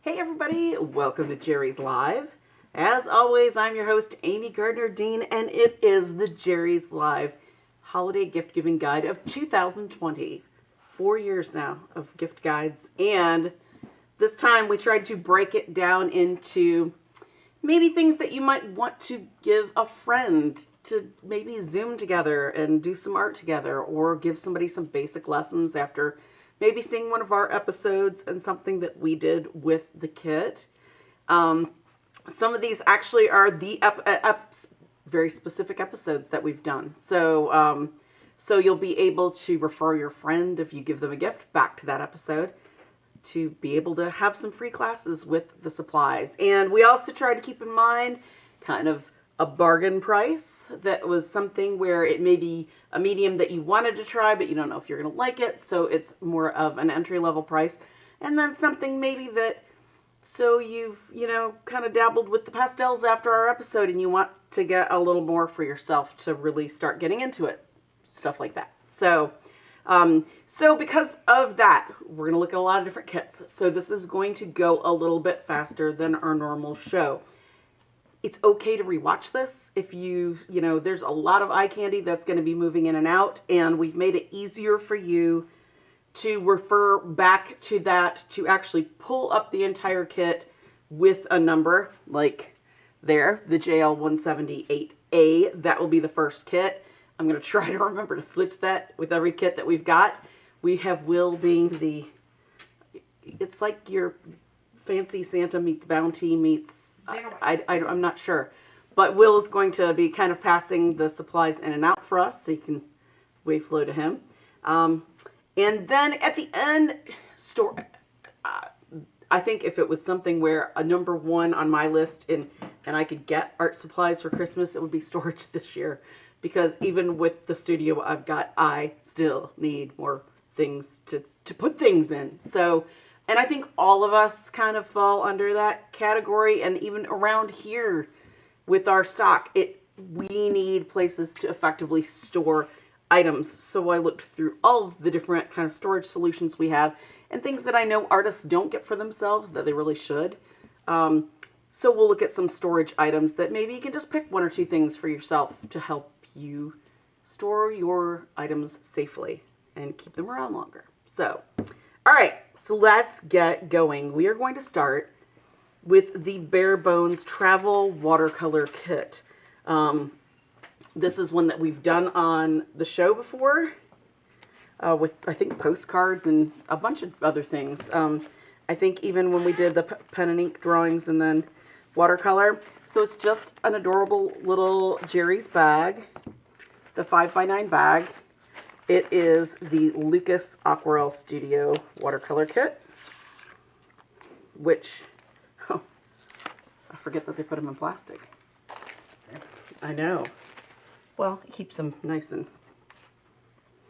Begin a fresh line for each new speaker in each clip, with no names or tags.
Hey everybody, welcome to Jerry's Live. As always, I'm your host, Amy Gardner-Dean, and it is the Jerry's Live Holiday Gift Giving Guide of 2020. 4 years now of gift guides, and this time we tried to break it down into maybe things that you might want to give a friend to maybe Zoom together and do some art together, or give somebody some basic lessons after maybe seeing one of our episodes and something that we did with the kit. Some of these actually are the very specific episodes that we've done. So you'll be able to refer your friend, if you give them a gift, back to that episode to be able to have some free classes with the supplies. And we also tried to keep in mind kind of a bargain price that was something where it may be a medium that you wanted to try, but you don't know if you're going to like it. So it's more of an entry-level price. And then something maybe that, so you've, kind of dabbled with the pastels after our episode and you want to get a little more for yourself to really start getting into it. Stuff like that. So because of that, we're going to look at a lot of different kits. So this is going to go a little bit faster than our normal show. It's okay to rewatch this if there's a lot of eye candy that's going to be moving in and out, and we've made it easier for you to refer back to that, to actually pull up the entire kit with a number, like there, the JL178A. That will be the first kit. I'm going to try to remember to switch that with every kit that we've got. We have Will being it's like your fancy Santa meets Bounty meets, I'm not sure. But Will is going to be kind of passing the supplies in and out for us, so you can wave hello to him. And then at the end, I think if it was something where a number one on my list and I could get art supplies for Christmas, it would be storage this year. Because even with the studio I've got, I still need more things to put things in. So, and I think all of us kind of fall under that category. And even around here with our stock, we need places to effectively store items. So I looked through all of the different kind of storage solutions we have and things that I know artists don't get for themselves that they really should. So we'll look at some storage items that maybe you can just pick one or two things for yourself to help you store your items safely and keep them around longer. So, all right, so let's get going. We are going to start with the Bare Bones Travel Watercolor Kit. This is one that we've done on the show before with, I think, postcards and a bunch of other things. I think even when we did the pen and ink drawings and then watercolor. So it's just an adorable little Jerry's bag, the 5x9 bag. It is the Lucas Aquarel Studio Watercolor Kit, which, I forget that they put them in plastic. I know. Well, it keeps them nice and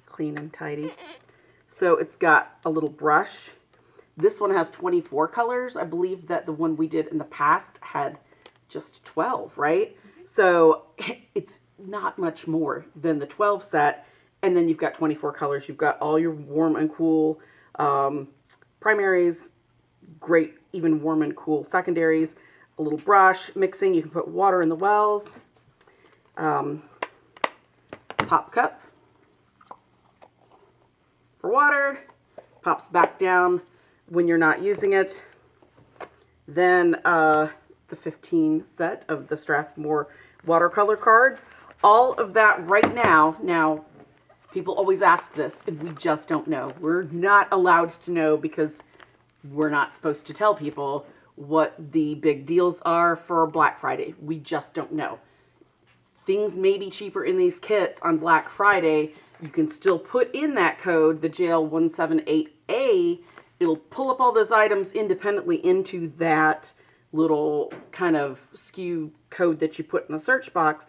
clean and tidy. So it's got a little brush. This one has 24 colors. I believe that the one we did in the past had just 12, right? So it's not much more than the 12 set. And then you've got 24 colors. You've got all your warm and cool primaries, great, even warm and cool secondaries, a little brush, mixing. You can put water in the wells, pop cup for water, pops back down when you're not using it. Then the 15 set of the Strathmore watercolor cards. All of that right now, people always ask this, and we just don't know. We're not allowed to know because we're not supposed to tell people what the big deals are for Black Friday. We just don't know. Things may be cheaper in these kits on Black Friday. You can still put in that code, the JL178A. It'll pull up all those items independently into that little kind of SKU code that you put in the search box.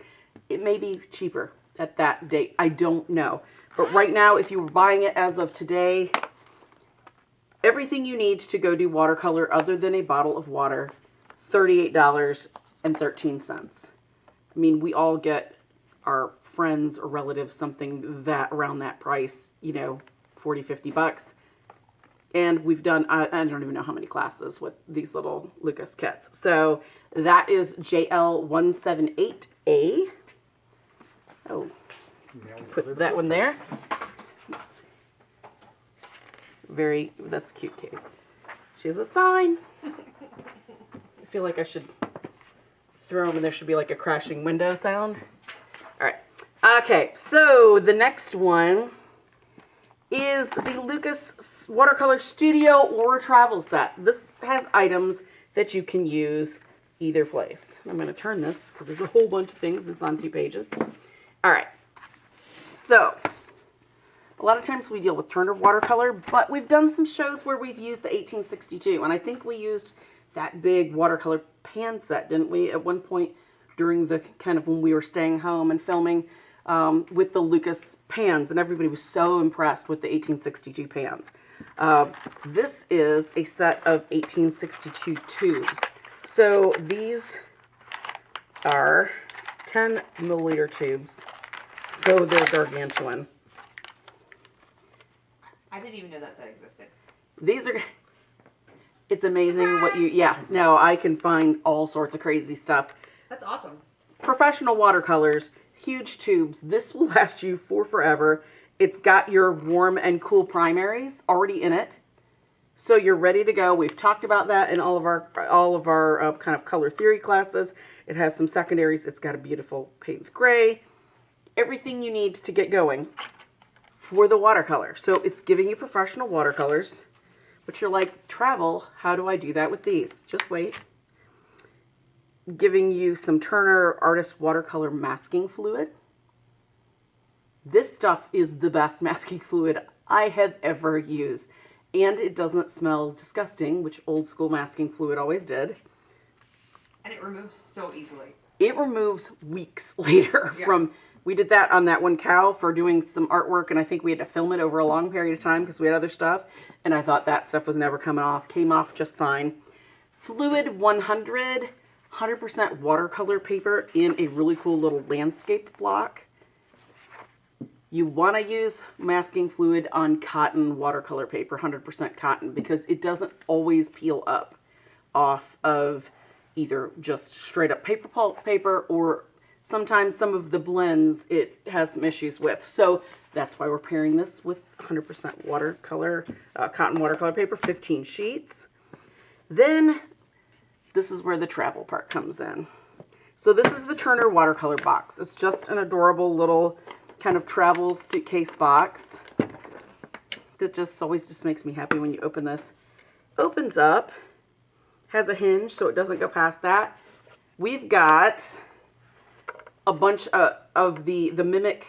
It may be cheaper at that date. I don't know. But right now, if you were buying it as of today, everything you need to go do watercolor other than a bottle of water, $38.13. I mean, we all get our friends or relatives something that around that price, $40, $50. And we've done, I don't even know how many classes with these little Lucas kits. So that is JL178A. Oh, put that one there. That's cute, Katie. She has a sign. I feel like I should throw them and there should be like a crashing window sound. All right. Okay, so the next one is the Lucas Watercolor Studio or Travel Set. This has items that you can use either place. I'm going to turn this because there's a whole bunch of things. It's on 2 pages. All right. So, a lot of times we deal with Turner watercolor, but we've done some shows where we've used the 1862, and I think we used that big watercolor pan set, didn't we, at one point during the kind of when we were staying home and filming with the Lucas pans, and everybody was so impressed with the 1862 pans. This is a set of 1862 tubes. So these are 10 milliliter tubes, so they're gargantuan.
I didn't even know that set existed.
These are, it's amazing what you, yeah, no, I can find all sorts of crazy stuff.
That's awesome.
Professional watercolors, huge tubes. This will last you for forever. It's got your warm and cool primaries already in it, so you're ready to go. We've talked about that in all of our kind of color theory classes. It has some secondaries. It's got a beautiful Payne's gray. Everything you need to get going for the watercolor. So it's giving you professional watercolors, but you're like, travel, how do I do that with these? Just wait. Giving you some Turner Artist Watercolor masking fluid. This stuff is the best masking fluid I have ever used. And it doesn't smell disgusting, which old school masking fluid always did.
And it removes so easily.
It removes weeks later from, we did that on that one cow for doing some artwork, and I think we had to film it over a long period of time because we had other stuff, and I thought that stuff was never coming off. Came off just fine. Fluid 100 100% watercolor paper in a really cool little landscape block. You want to use masking fluid on cotton watercolor paper, 100% cotton, because it doesn't always peel up off of either just straight up paper pulp paper, or sometimes some of the blends it has some issues with. So that's why we're pairing this with 100% watercolor, cotton watercolor paper, 15 sheets. Then this is where the travel part comes in. So this is the Turner watercolor box. It's just an adorable little kind of travel suitcase box that just always just makes me happy when you open this. Opens up, has a hinge so it doesn't go past that. We've got a bunch of the Mimic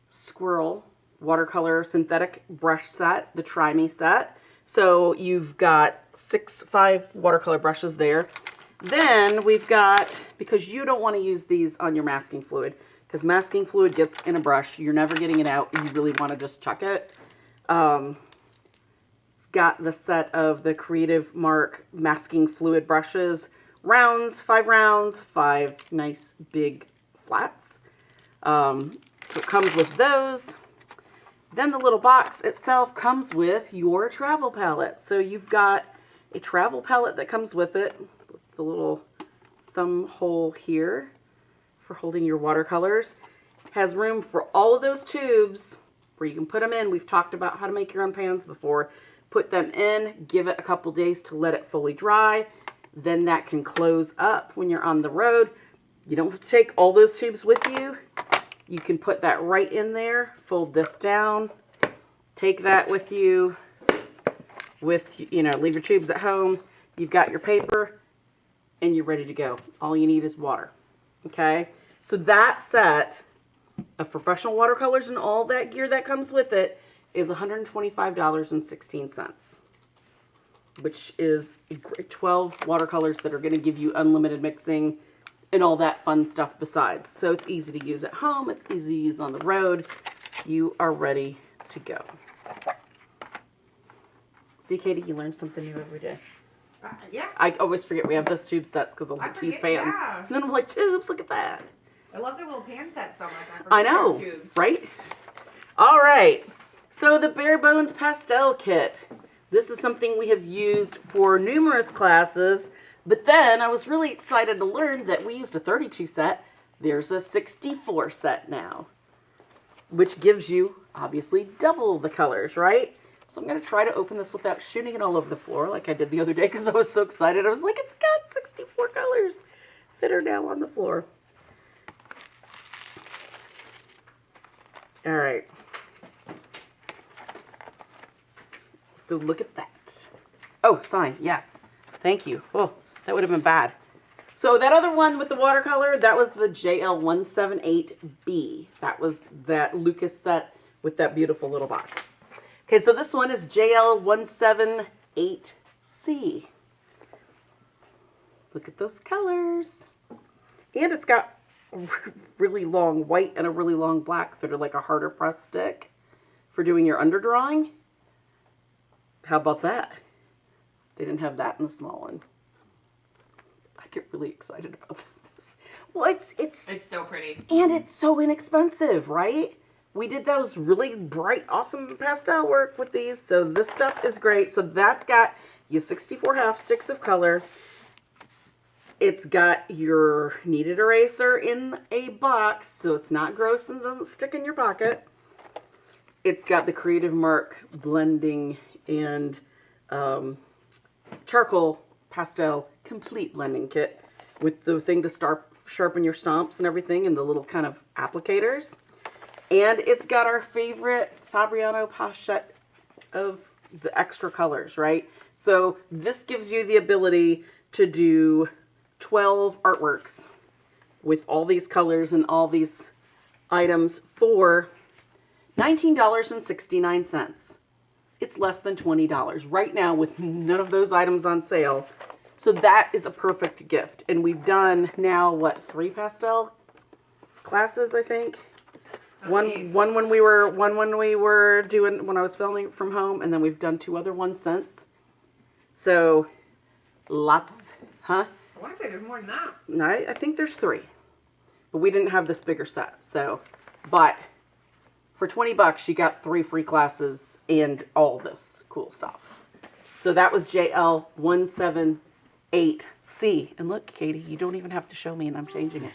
Squirrel watercolor synthetic brush set, the Try Me set. So you've got 5 watercolor brushes there. Then we've got, because you don't want to use these on your masking fluid, because masking fluid gets in a brush, you're never getting it out, you really want to just chuck it. It's got the set of the Creative Mark masking fluid brushes, rounds, 5 rounds, 5 nice big flats. So it comes with those. Then the little box itself comes with your travel palette. So you've got a travel palette that comes with it, with the little thumb hole here for holding your watercolors. Has room for all of those tubes where you can put them in. We've talked about how to make your own pans before. Put them in, give it a couple days to let it fully dry. Then that can close up when you're on the road. You don't have to take all those tubes with you. You can put that right in there, fold this down, take that with you, leave your tubes at home. You've got your paper, and you're ready to go. All you need is water, okay? So that set of professional watercolors and all that gear that comes with it is $125.16, which is 12 watercolors that are going to give you unlimited mixing and all that fun stuff besides. So it's easy to use at home. It's easy to use on the road. You are ready to go. See, Katie, you learn something new every day.
Yeah.
I always forget we have those tube sets because I like to use pans.
Yeah.
And then I'm like, tubes, look at that.
I love the little pan set so much.
I know,
tubes.
right? All right. So the Bare Bones Pastel Kit. This is something we have used for numerous classes, but then I was really excited to learn that we used a 32 set. There's a 64 set now, which gives you, obviously, double the colors, right? So I'm going to try to open this without shooting it all over the floor like I did the other day because I was so excited. I was like, it's got 64 colors that are now on the floor. All right. So look at that. Oh, sign. Yes. Thank you. Oh, that would have been bad. So that other one with the watercolor, that was the JL178B. That was that Lucas set with that beautiful little box. Okay, so this one is JL178C. Look at those colors. And it's got really long white and a really long black that are like a harder press stick for doing your underdrawing. How about that? They didn't have that in the small one. I get really excited about this. Well, it's
so pretty.
And it's so inexpensive, right? We did those really bright, awesome pastel work with these, so this stuff is great. So that's got your 64 half sticks of color. It's got your kneaded eraser in a box, so it's not gross and doesn't stick in your pocket. It's got the Creative Mark blending and charcoal pastel complete blending kit with the thing to sharpen your stomps and everything and the little kind of applicators. And it's got our favorite Fabriano pochette of the extra colors, right? So this gives you the ability to do 12 artworks with all these colors and all these items for $19.69. It's less than $20 right now with none of those items on sale. So that is a perfect gift. And we've done now, what, 3 pastel classes, I think? One when we were doing, when I was filming from home, and then we've done 2 other ones since. So lots, huh?
I want to say there's more than that.
No, I think there's 3. But we didn't have this bigger set. So, but for 20 bucks, you got 3 free classes and all this cool stuff. So that was JL178C. And look, Katie, you don't even have to show me, and I'm changing it.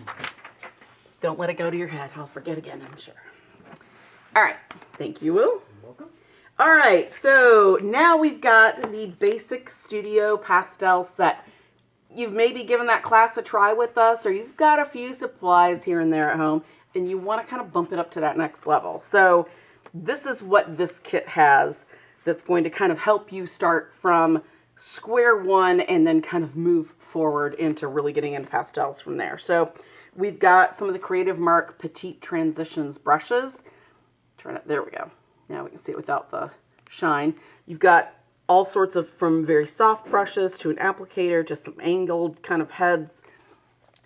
Don't let it go to your head. I'll forget again, I'm sure. All right. Thank you, Will.
You're welcome.
All right. So now we've got the Basic Studio Pastel set. You've maybe given that class a try with us, or you've got a few supplies here and there at home, and you want to kind of bump it up to that next level. So this is what this kit has that's going to kind of help you start from square one and then kind of move forward into really getting into pastels from there. So we've got some of the Creative Mark Petite Transitions brushes. There we go. Now we can see it without the shine. You've got all sorts of, from very soft brushes to an applicator to some angled kind of heads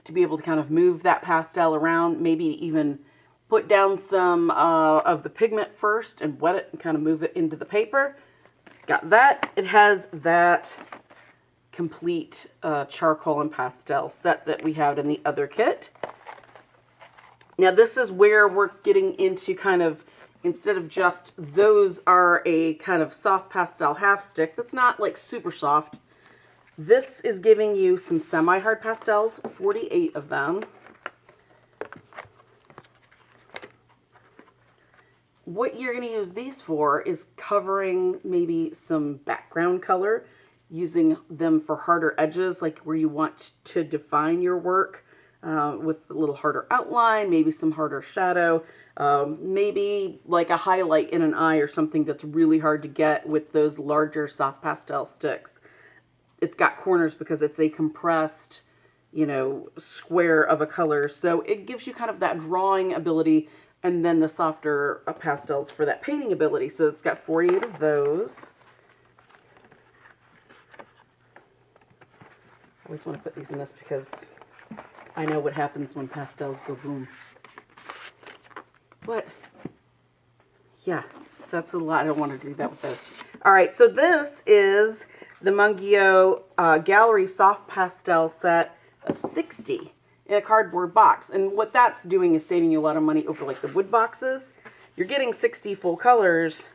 to be able to kind of move that pastel around, maybe even put down some of the pigment first and wet it and kind of move it into the paper. Got that. It has that complete charcoal and pastel set that we had in the other kit. Now this is where we're getting into kind of, instead of just, those are a kind of soft pastel half stick that's not like super soft. This is giving you some semi-hard pastels, 48 of them. What you're going to use these for is covering maybe some background color, using them for harder edges, like where you want to define your work with a little harder outline, maybe some harder shadow, maybe like a highlight in an eye or something that's really hard to get with those larger soft pastel sticks. It's got corners because it's a compressed, you know, square of a color, so it gives you kind of that drawing ability, and then the softer pastels for that painting ability. So it's got 48 of those. I always want to put these in this because I know what happens when pastels go boom. But, yeah, that's a lot. I don't want to do that with this. All right, so this is the Mungio Gallery Soft Pastel set of 60 in a cardboard box. And what that's doing is saving you a lot of money over like the wood boxes. You're getting 60 full colors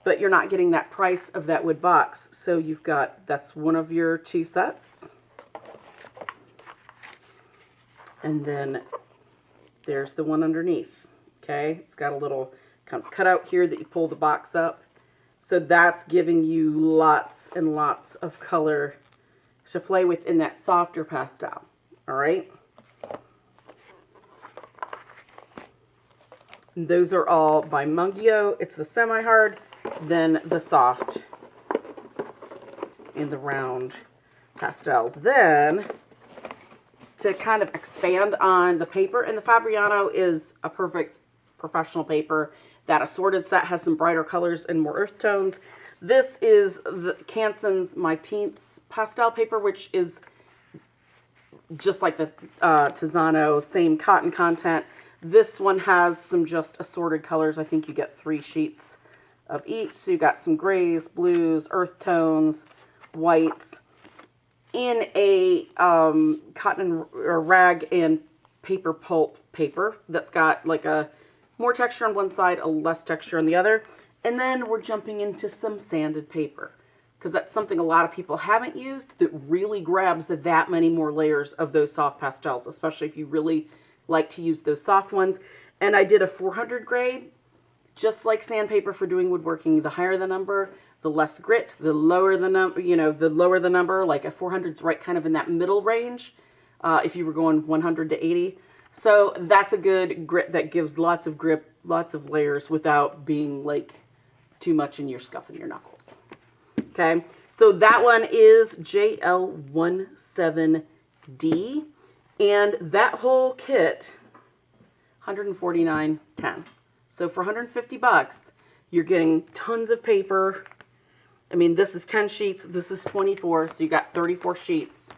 but you're not getting that price of that wood box. So you've got, that's one of your 2 sets. And then there's the one underneath. Okay, it's got a little kind of cutout here that you pull the box up. So that's giving you lots and lots of color to play with in that softer pastel. All right. And those are all by Mungio. It's the semi-hard, then the soft, and the round pastels. Then, to kind of expand on the paper, and the Fabriano is a perfect professional paper. That assorted set has some brighter colors and more earth tones. This is the Canson's My Teenth's pastel paper, which is just like the Tiziano, same cotton content. This one has some just assorted colors. I think you get 3 sheets of each. So you got some grays, blues, earth tones, whites, in a cotton or rag and paper pulp paper that's got like a more texture on one side, a less texture on the other. And then we're jumping into some sanded paper, because that's something a lot of people haven't used that really grabs that many more layers of those soft pastels, especially if you really like to use those soft ones. And I did a 400 grade, just like sandpaper for doing woodworking. The higher the number, the less grit, the lower the number, the lower the number. Like a 400's right kind of in that middle range, if you were going 100 to 80. So that's a good grit that gives lots of grip, lots of layers without being like too much and you're scuffing your knuckles. Okay, so that one is JL17D, and that whole kit, $149.10. So for $150, you're getting tons of paper. I mean, this is 10 sheets, this is 24, so you got 34 sheets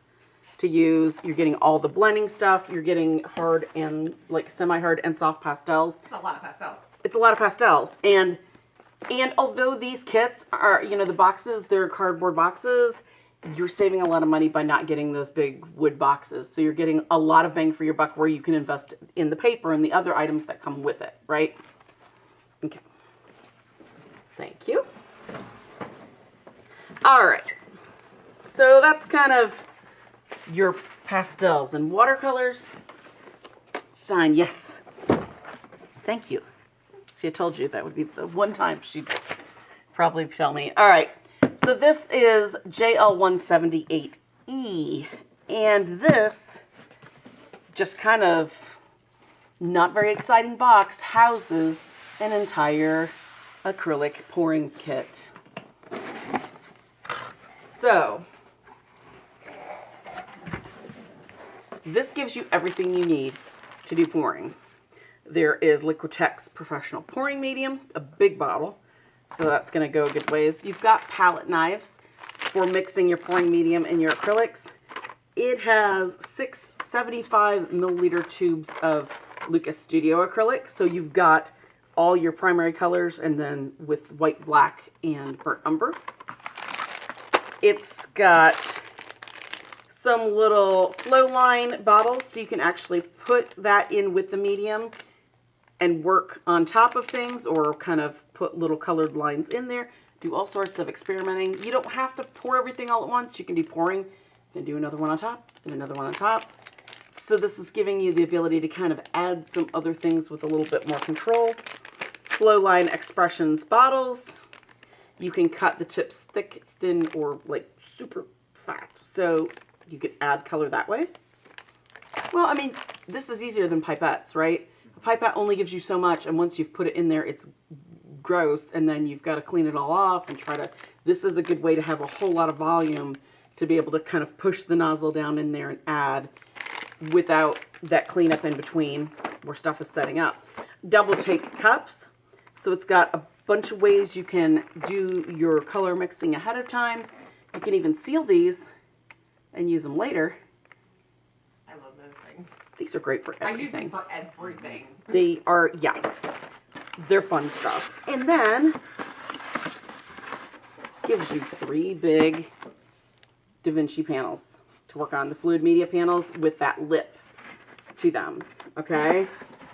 to use. You're getting all the blending stuff. You're getting hard and like semi-hard and soft pastels.
It's a lot of pastels.
It's a lot of pastels. And although these kits are, the boxes, they're cardboard boxes, you're saving a lot of money by not getting those big wood boxes. So you're getting a lot of bang for your buck where you can invest in the paper and the other items that come with it, right? Okay. Thank you. All right. So that's kind of your pastels and watercolors. Sign yes. Thank you. See, I told you that would be the one time she'd probably tell me. All right, so this is JL178E, and this just kind of not very exciting box houses an entire acrylic pouring kit. So this gives you everything you need to do pouring. There is Liquitex Professional Pouring Medium, a big bottle, so that's going to go a good ways. You've got palette knives for mixing your pouring medium and your acrylics. It has 6 75 milliliter tubes of Lucas Studio acrylic, so you've got all your primary colors and then with white, black, and burnt umber. It's got some little flow line bottles, so you can actually put that in with the medium and work on top of things, or kind of put little colored lines in there. Do all sorts of experimenting. You don't have to pour everything all at once. You can do pouring, then do another one on top, and another one on top. So this is giving you the ability to kind of add some other things with a little bit more control. Flow line expressions bottles. You can cut the tips thick, thin, or like super fat. So you could add color that way. Well, I mean, this is easier than pipettes, right? A pipette only gives you so much, and once you've put it in there, it's gross, and then you've got to clean it all off and try to... This is a good way to have a whole lot of volume to be able to kind of push the nozzle down in there and add without that cleanup in between where stuff is setting up. Double take cups. So it's got a bunch of ways you can do your color mixing ahead of time. You can even seal these and use them later.
I love those things.
These are great for everything.
I use them for everything.
They are, yeah, they're fun stuff. And then gives you 3 big Da Vinci panels to work on, the fluid media panels with that lip to them, okay?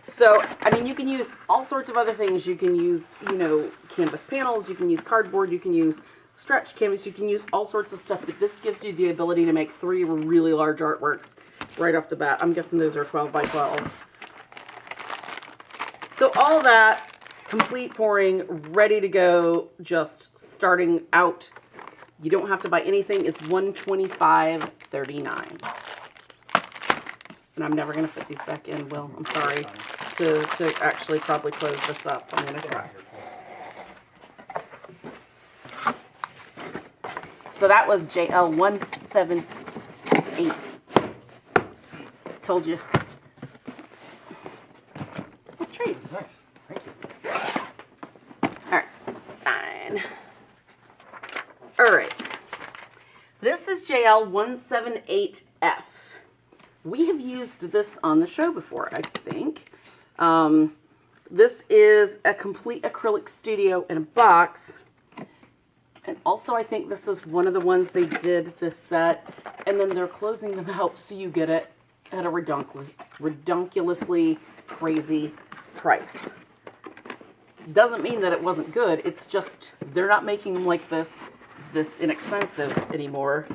So, I mean, you can use all sorts of other things. You can use, you know, canvas panels, you can use cardboard, you can use stretch canvas, you can use all sorts of stuff, but this gives you the ability to make 3 really large artworks right off the bat. I'm guessing those are 12 by 12. So all that, complete pouring, ready to go, just starting out. You don't have to buy anything. It's $125.39. And I'm never going to fit these back in, Will. I'm sorry. To actually probably close this up. I'm going to try. So that was JL 178. Told you. Trade.
Nice. Thank you.
Alright, sign. Alright. This is JL 178F. We have used this on the show before, I think. This is a complete acrylic studio in a box. And also I think this is one of the ones they did this set. And then they're closing them out so you get it at a redonkulously crazy price. Doesn't mean that it wasn't good. It's just they're not making them like this inexpensive anymore,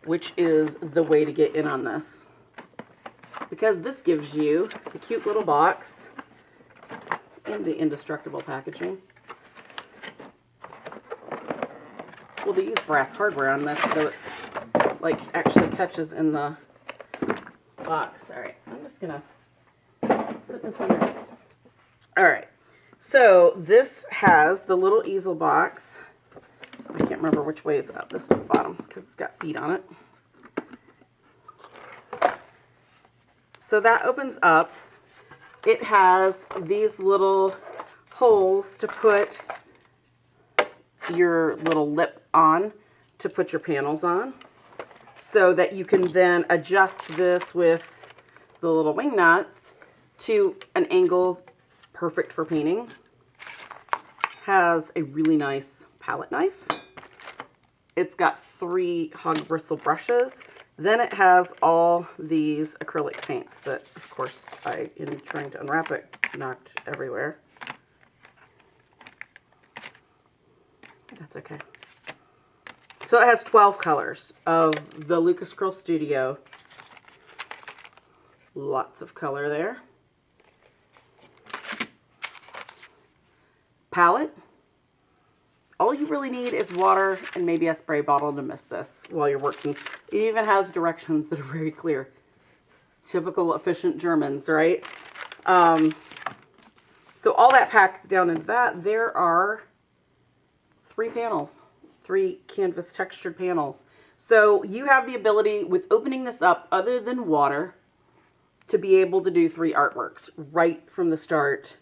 which is the way to get in on this. Because this gives you the cute little box and the indestructible packaging. Well, they use brass hardware on this, so it's like actually catches in the box. All right, I'm just gonna put this under. All right, so this has the little easel box. I can't remember which way is up. This is the bottom because it's got feet on it. So that opens up. It has these little holes to put your little lip on, to put your panels on, so that you can then adjust this with the little wing nuts to an angle perfect for painting. Has a really nice palette knife. It's got 3 hog bristle brushes. Then it has all these acrylic paints that, of course, I, in trying to unwrap it, knocked everywhere. That's okay. So it has 12 colors of the Lucas Curl Studio. Lots of color there. Palette. All you really need is water and maybe a spray bottle to mist this while you're working. It even has directions that are very clear. Typical efficient Germans, right? So all that packs down into that. There are 3 panels, 3 canvas textured panels. So you have the ability with opening this up, other than water, to be able to do 3 artworks right from the start.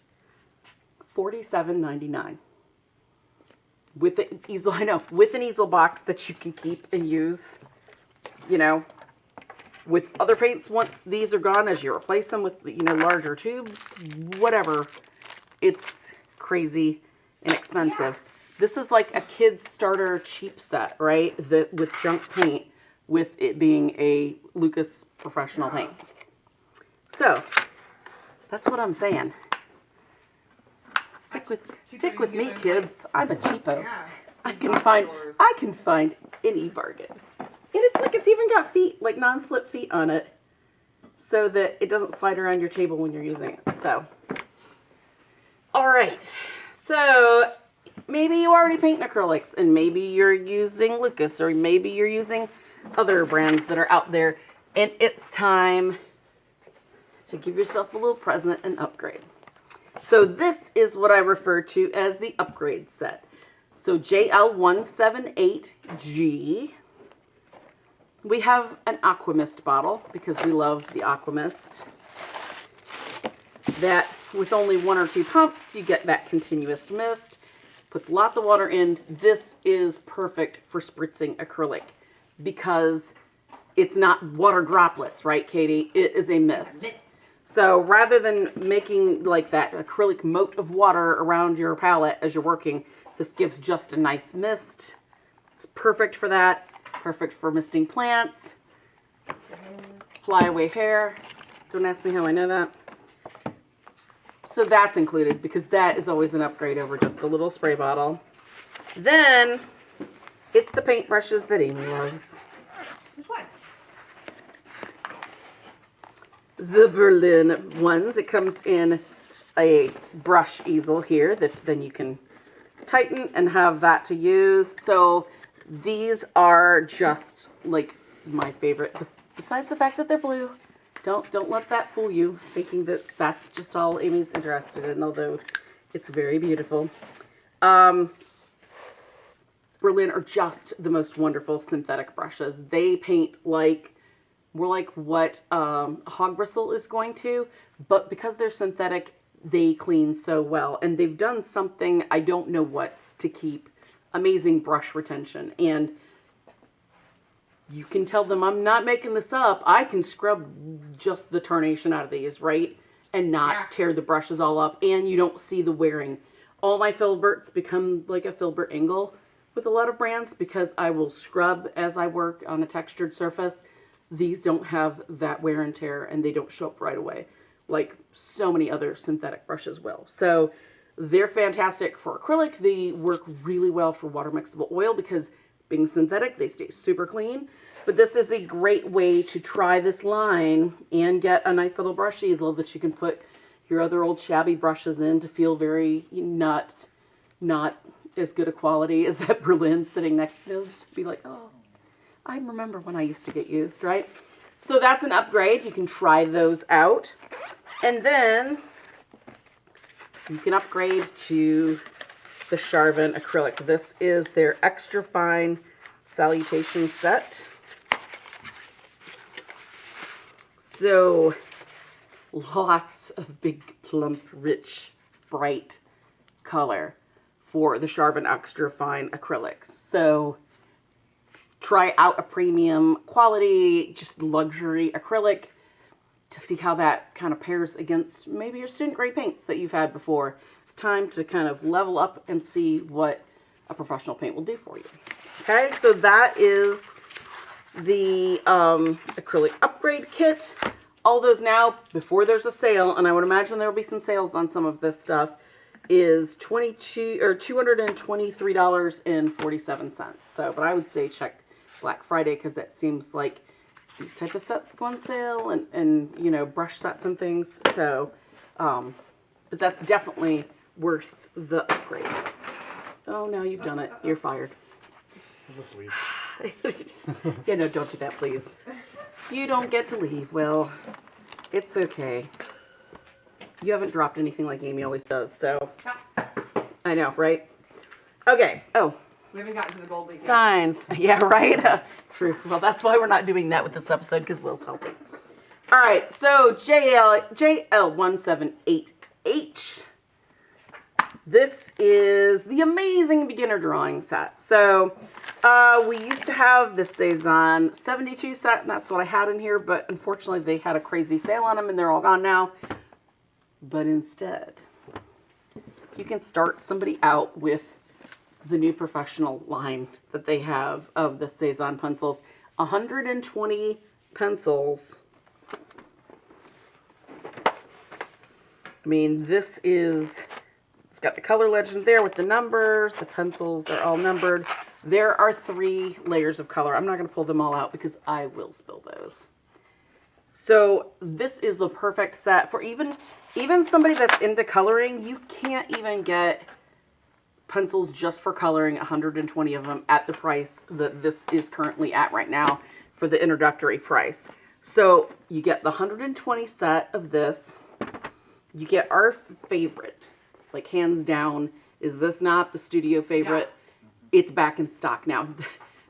$47.99. With an easel, I know, with an easel box that you can keep and use, you know, with other paints once these are gone, as you replace them with, you know, larger tubes, whatever. It's crazy inexpensive. This is like a kid's starter cheap set, right? With junk paint, with it being a Lucas professional paint. So, that's what I'm saying. Stick with me, kids. I'm a cheapo.
Yeah.
I can find any bargain. And it's like it's even got feet, like non-slip feet on it, so that it doesn't slide around your table when you're using it. So, all right. So maybe you already paint in acrylics, and maybe you're using Lucas, or maybe you're using other brands that are out there, and it's time to give yourself a little present and upgrade. So this is what I refer to as the upgrade set. So JL178G. We have an Aquamist bottle because we love the Aquamist. That with only 1 or 2 pumps, you get that continuous mist. Puts lots of water in. This is perfect for spritzing acrylic because it's not water droplets, right, Katie? It is a mist. So rather than making like that acrylic moat of water around your palette as you're working, this gives just a nice mist. It's perfect for that. Perfect for misting plants. Flyaway hair. Don't ask me how I know that. So that's included because that is always an upgrade over just a little spray bottle. Then it's the paintbrushes that Amy loves.
Which one?
The Berlin ones. It comes in a brush easel here that then you can tighten and have that to use. So these are just like my favorite. Besides the fact that they're blue, don't let that fool you, thinking that that's just all Amy's interested in. Although it's very beautiful. Berlin are just the most wonderful synthetic brushes. They paint like more like what hog bristle is going to, but because they're synthetic, they clean so well. And they've done something, I don't know what, to keep amazing brush retention. And you can tell them, I'm not making this up. I can scrub just the tarnation out of these, right? And not tear the brushes all up. And you don't see the wearing. All my filberts become like a filbert angle with a lot of brands because I will scrub as I work on a textured surface. These don't have that wear and tear and they don't show up right away like so many other synthetic brushes will. So they're fantastic for acrylic. They work really well for water mixable oil because being synthetic, they stay super clean. But this is a great way to try this line and get a nice little brush easel that you can put your other old shabby brushes in to feel very not as good a quality as that Berlin sitting next to it. Just be like, oh, I remember when I used to get used, right? So that's an upgrade. You can try those out. And then you can upgrade to the Charvin acrylic. This is their extra fine salutation set. So lots of big, plump, rich, bright color for the Charvin extra fine acrylics. So try out a premium quality, just luxury acrylic to see how that kind of pairs against maybe your student grade paints that you've had before. It's time to kind of level up and see what a professional paint will do for you. Okay, so that is the acrylic upgrade kit. All those now, before there's a sale, and I would imagine there will be some sales on some of this stuff, is $223.47. So, but I would say check Black Friday because that seems like these type of sets go on sale and you know, brush sets and things. So, but that's definitely worth the upgrade. Oh, no, you've done it. You're fired.
I'll just leave.
Yeah, no, don't do that, please. You don't get to leave. Well, it's okay. You haven't dropped anything like Amy always does, so. I know, right? Okay. Oh.
We haven't gotten to the gold leaf yet.
Signs. Yeah, right? True. Well, that's why we're not doing that with this episode, because Will's helping. All right, so JL178H. This is the amazing beginner drawing set. So we used to have the Cezanne 72 set, and that's what I had in here, but unfortunately they had a crazy sale on them, and they're all gone now. But instead, you can start somebody out with the new professional line that they have of the Cezanne pencils. 120 pencils. I mean, this is, it's got the color legend there with the numbers. The pencils are all numbered. There are 3 layers of color. I'm not going to pull them all out because I will spill those. So this is the perfect set for even somebody that's into coloring. You can't even get pencils just for coloring, 120 of them at the price that this is currently at right now for the introductory price. So you get the 120 set of this. You get our favorite, like hands down. Is this not the studio favorite? Yeah. It's back in stock now.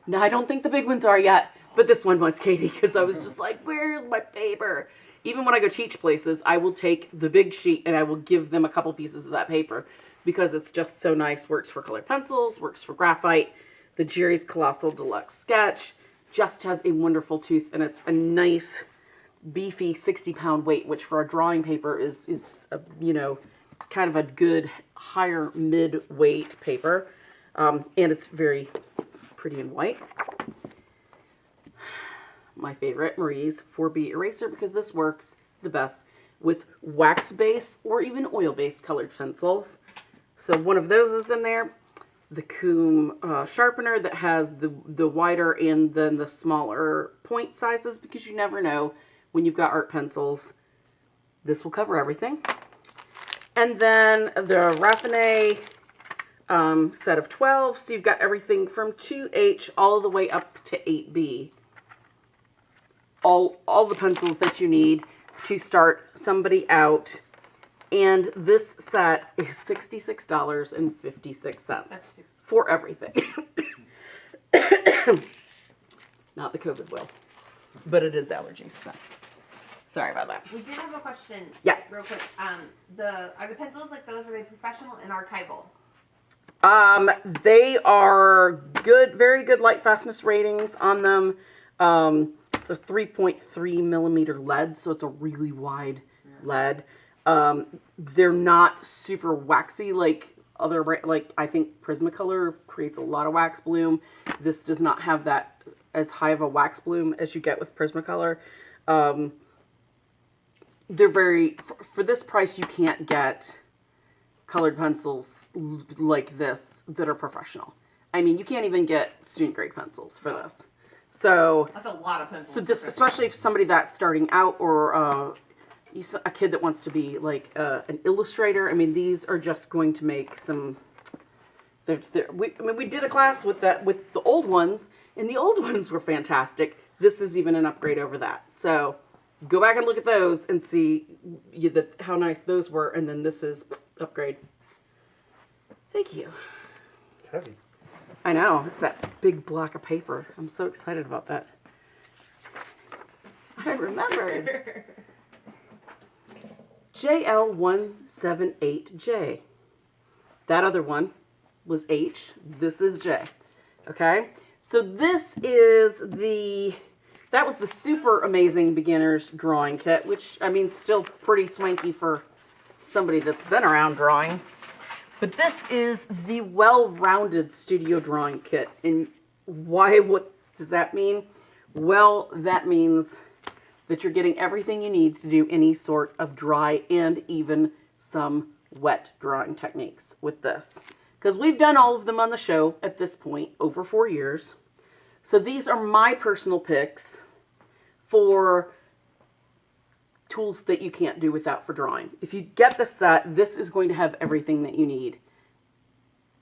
Now I don't think the big ones are yet, but this one was, Katie, because I was just like, where's my paper? Even when I go teach places, I will take the big sheet and I will give them a couple pieces of that paper because it's just so nice. Works for colored pencils, works for graphite. The Jerry's Colossal Deluxe Sketch just has a wonderful tooth, and it's a nice, beefy 60-pound weight, which for a drawing paper is a, you know, kind of a good higher mid-weight paper. And it's very pretty and white. My favorite, Marie's 4B eraser, because this works the best with wax-based or even oil-based colored pencils. So one of those is in there. The Coom sharpener that has the wider and then the smaller point sizes, because you never know when you've got art pencils. This will cover everything. And then the Raffinay set of 12. So you've got everything from 2H all the way up to 8B. All the pencils that you need to start somebody out. And this set is $66.56 for everything. Not the COVID will, but it is allergies. So. Sorry about that.
We did have a question.
Yes.
Real quick. Are the pencils like those? Are they professional and archival?
They are good, very good light fastness ratings on them. The 3.3 millimeter lead, so it's a really wide lead. They're not super waxy like I think Prismacolor creates a lot of wax bloom. This does not have that as high of a wax bloom as you get with Prismacolor. They're very, for this price, you can't get colored pencils like this that are professional. I mean, you can't even get student grade pencils for this. So
that's a lot of pencils.
So this, especially if somebody that's starting out or a kid that wants to be like an illustrator. I mean, these are just going to make some. We did a class with the old ones, and the old ones were fantastic. This is even an upgrade over that. So go back and look at those and see how nice those were, and then this is upgrade. Thank you.
It's heavy.
I know, it's that big block of paper. I'm so excited about that. I remembered. JL178J. That other one was H. This is J. Okay? So this is that was the super amazing beginner's drawing kit, which, I mean, still pretty swanky for somebody that's been around drawing. But this is the well-rounded studio drawing kit. And what does that mean? Well, that means that you're getting everything you need to do any sort of dry and even some wet drawing techniques with this. Because we've done all of them on the show at this point, over 4 years. So these are my personal picks for tools that you can't do without for drawing. If you get the set, this is going to have everything that you need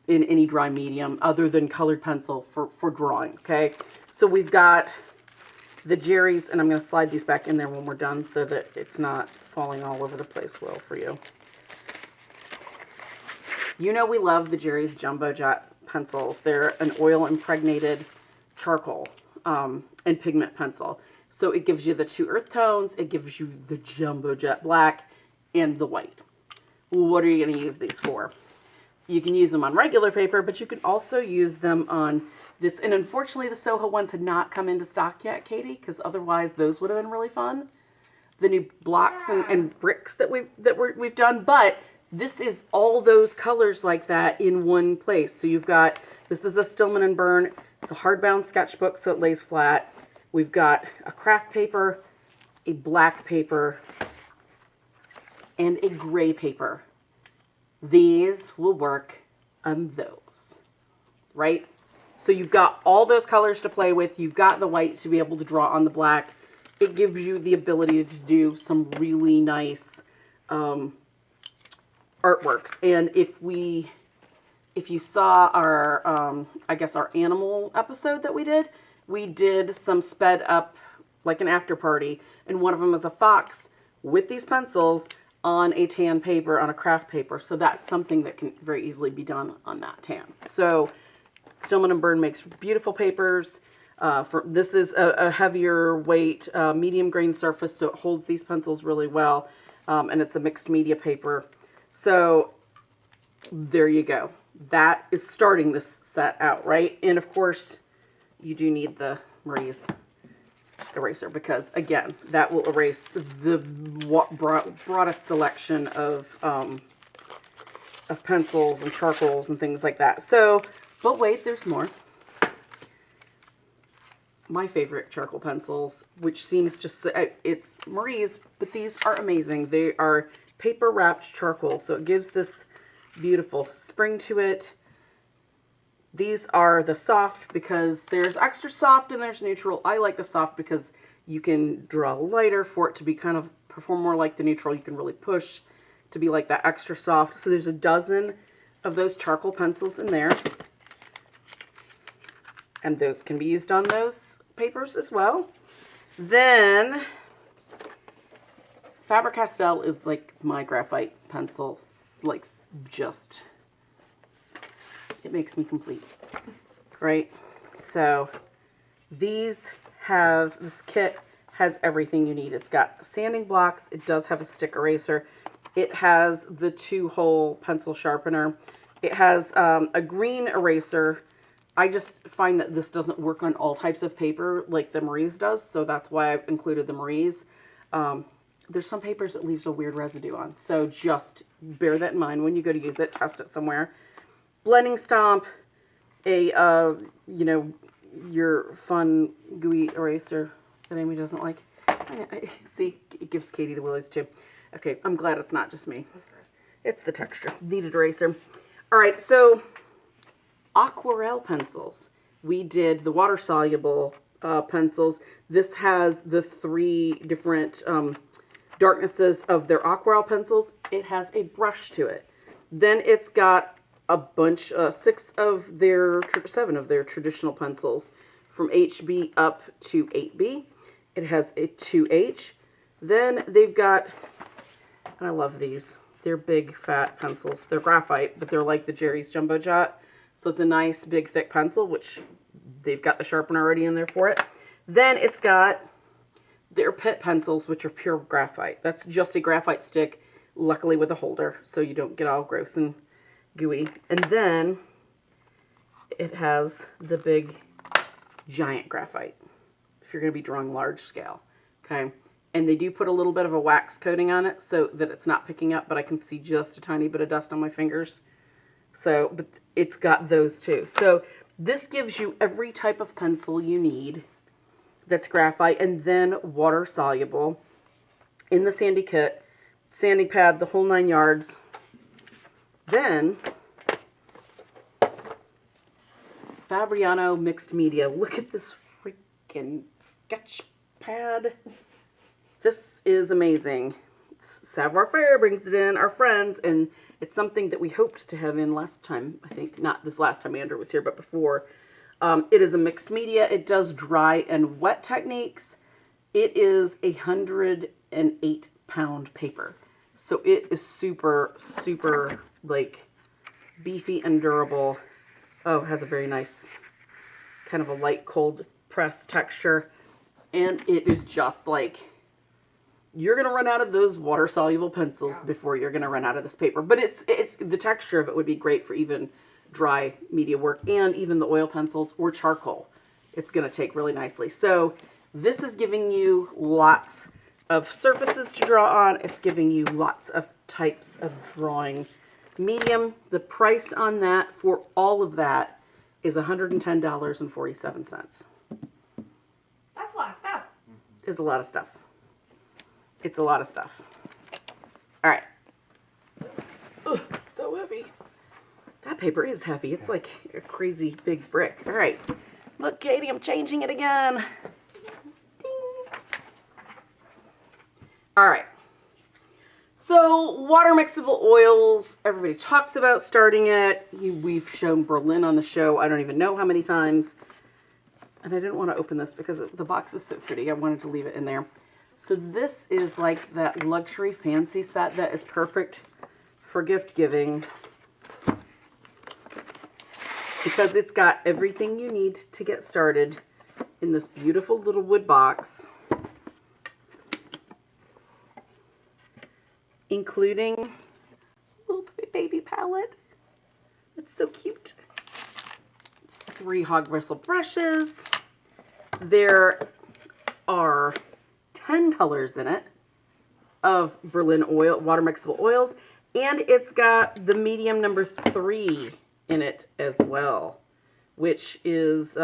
in any dry medium other than colored pencil for drawing, okay? So we've got the Jerry's, and I'm going to slide these back in there when we're done so that it's not falling all over the place well for you. You know we love the Jerry's Jumbo Jet pencils. They're an oil impregnated charcoal and pigment pencil. So it gives you the 2 earth tones, it gives you the Jumbo Jet black, and the white. What are you going to use these for? You can use them on regular paper, but you can also use them on this. And unfortunately, the Soho ones had not come into stock yet, Katie, because otherwise those would have been really fun. The new blocks and bricks that we've done, but this is all those colors like that in one place. So you've got, this is a Stillman & Burn. It's a hardbound sketchbook, so it lays flat. We've got a craft paper, a black paper, and a gray paper. These will work on those, right? So you've got all those colors to play with. You've got the white to be able to draw on the black. It gives you the ability to do some really nice artworks. And if you saw our, I guess our animal episode that we did some sped up, like an after party, and one of them is a fox with these pencils on a tan paper, on a craft paper. So that's something that can very easily be done on that tan. So Stillman & Burn makes beautiful papers. This is a heavier weight, medium grain surface, so it holds these pencils really well. And it's a mixed media paper. So there you go. That is starting this set out, right? And of course, you do need the Marie's eraser because, again, that will erase the broadest selection of pencils and charcoals and things like that. So, but wait, there's more. my favorite charcoal pencils, which seems just, it's Marie's, but these are amazing. They are paper wrapped charcoal, so it gives this beautiful spring to it. These are the soft because there's extra soft and there's neutral. I like the soft because you can draw lighter for it to be kind of perform more like the neutral. You can really push to be like that extra soft. So there's a dozen of those charcoal pencils in there. And those can be used on those papers as well. Then Faber-Castell is like my graphite pencils, like just, it makes me complete, right? So these have, this kit has everything you need. It's got sanding blocks. It does have a stick eraser. It has the 2-hole pencil sharpener. It has a green eraser. I just find that this doesn't work on all types of paper like the Marie's does, so that's why I've included the Marie's. There's some papers it leaves a weird residue on, so just bear that in mind when you go to use it. Test it somewhere. Blending stomp, a you know, your fun gooey eraser that Amy doesn't like. I see, it gives Katie the willies too. Okay, I'm glad it's not just me. It's the texture. Kneaded eraser. All right, so aquarelle pencils. We did the water-soluble pencils. This has the 3 different darknesses of their aquarelle pencils. It has a brush to it. Then it's got a bunch, 7 of their traditional pencils from HB up to 8B. It has a 2H. Then they've got, and I love these, they're big fat pencils. They're graphite, but they're like the Jerry's Jumbo Jot. So it's a nice big thick pencil, which they've got the sharpener already in there for it. Then it's got their pet pencils, which are pure graphite. That's just a graphite stick, luckily with a holder, so you don't get all gross and gooey. And then it has the big giant graphite, if you're going to be drawing large scale. Okay. And they do put a little bit of a wax coating on it so that it's not picking up, but I can see just a tiny bit of dust on my fingers. So, but it's got those too. So this gives you every type of pencil you need that's graphite and then water soluble in the sandy kit, sanding pad, the whole 9 yards. Then Fabriano mixed media. Look at this freaking sketch pad. This is amazing. Savoir Faire brings it in, our friends, and it's something that we hoped to have in last time. I think not this last time Andrew was here, but before. It is a mixed media. It does dry and wet techniques. It is 108-pound paper. So it is super, super, like, beefy and durable. Oh, it has a very nice kind of a light cold press texture. And it is just like, you're going to run out of those water-soluble pencils before you're going to run out of this paper. But it's the texture of it would be great for even dry media work and even the oil pencils or charcoal. It's going to take really nicely. So this is giving you lots of surfaces to draw on. It's giving you lots of types of drawing medium. The price on that for all of that is $110.47.
That's a lot of stuff.
It's a lot of stuff. It's a lot of stuff. All right. Ugh, so heavy. That paper is heavy. It's like a crazy big brick. All right. Look, Katie, I'm changing it again. Ding. All right. So, water mixable oils. Everybody talks about starting it. We've shown Berlin on the show I don't even know how many times. And I didn't want to open this because the box is so pretty. I wanted to leave it in there. So this is like that luxury fancy set that is perfect for gift giving because it's got everything you need to get started in this beautiful little wood box, including a little baby palette. It's so cute. 3 hog bristle brushes. There are 10 colors in it of Berlin oil, water mixable oils, and it's got the medium number 3 in it as well, which is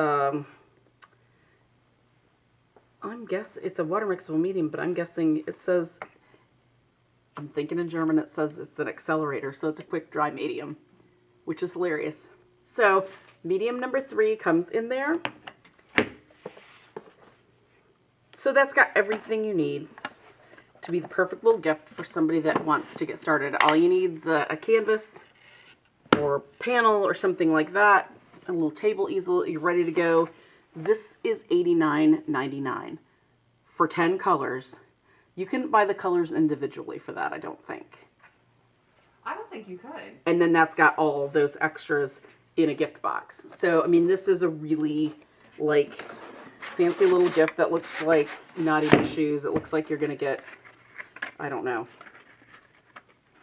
I'm guessing it's a water mixable medium, but I'm guessing it says, I'm thinking in German, it says it's an accelerator, so it's a quick dry medium, which is hilarious. So medium number 3 comes in there. So that's got everything you need to be the perfect little gift for somebody that wants to get started. All you need is a canvas or panel or something like that, a little table easel, you're ready to go. This is $89.99 for 10 colors. You couldn't buy the colors individually for that, I don't think.
I don't think you could.
And then that's got all of those extras in a gift box. So, I mean, this is a really, like, fancy little gift that looks like not even shoes. It looks like you're going to get, I don't know,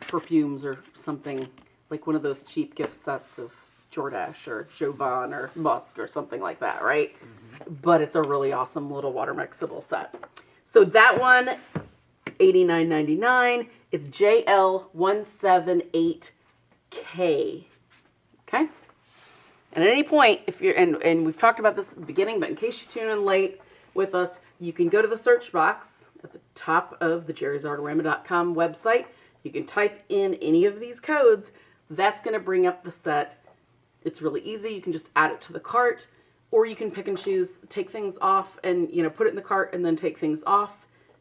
perfumes or something, like one of those cheap gift sets of Jordache or Jovan or Musk or something like that, right? Mm-hmm. But it's a really awesome little water mixable set. So that one, $89.99. It's JL178K. Okay? And at any point, if you're, and we've talked about this at the beginning, but in case you tune in late with us, you can go to the search box at the top of the jerrysartarama.com website. You can type in any of these codes. That's going to bring up the set. It's really easy. You can just add it to the cart, or you can pick and choose, take things off and, you know, put it in the cart and then take things off.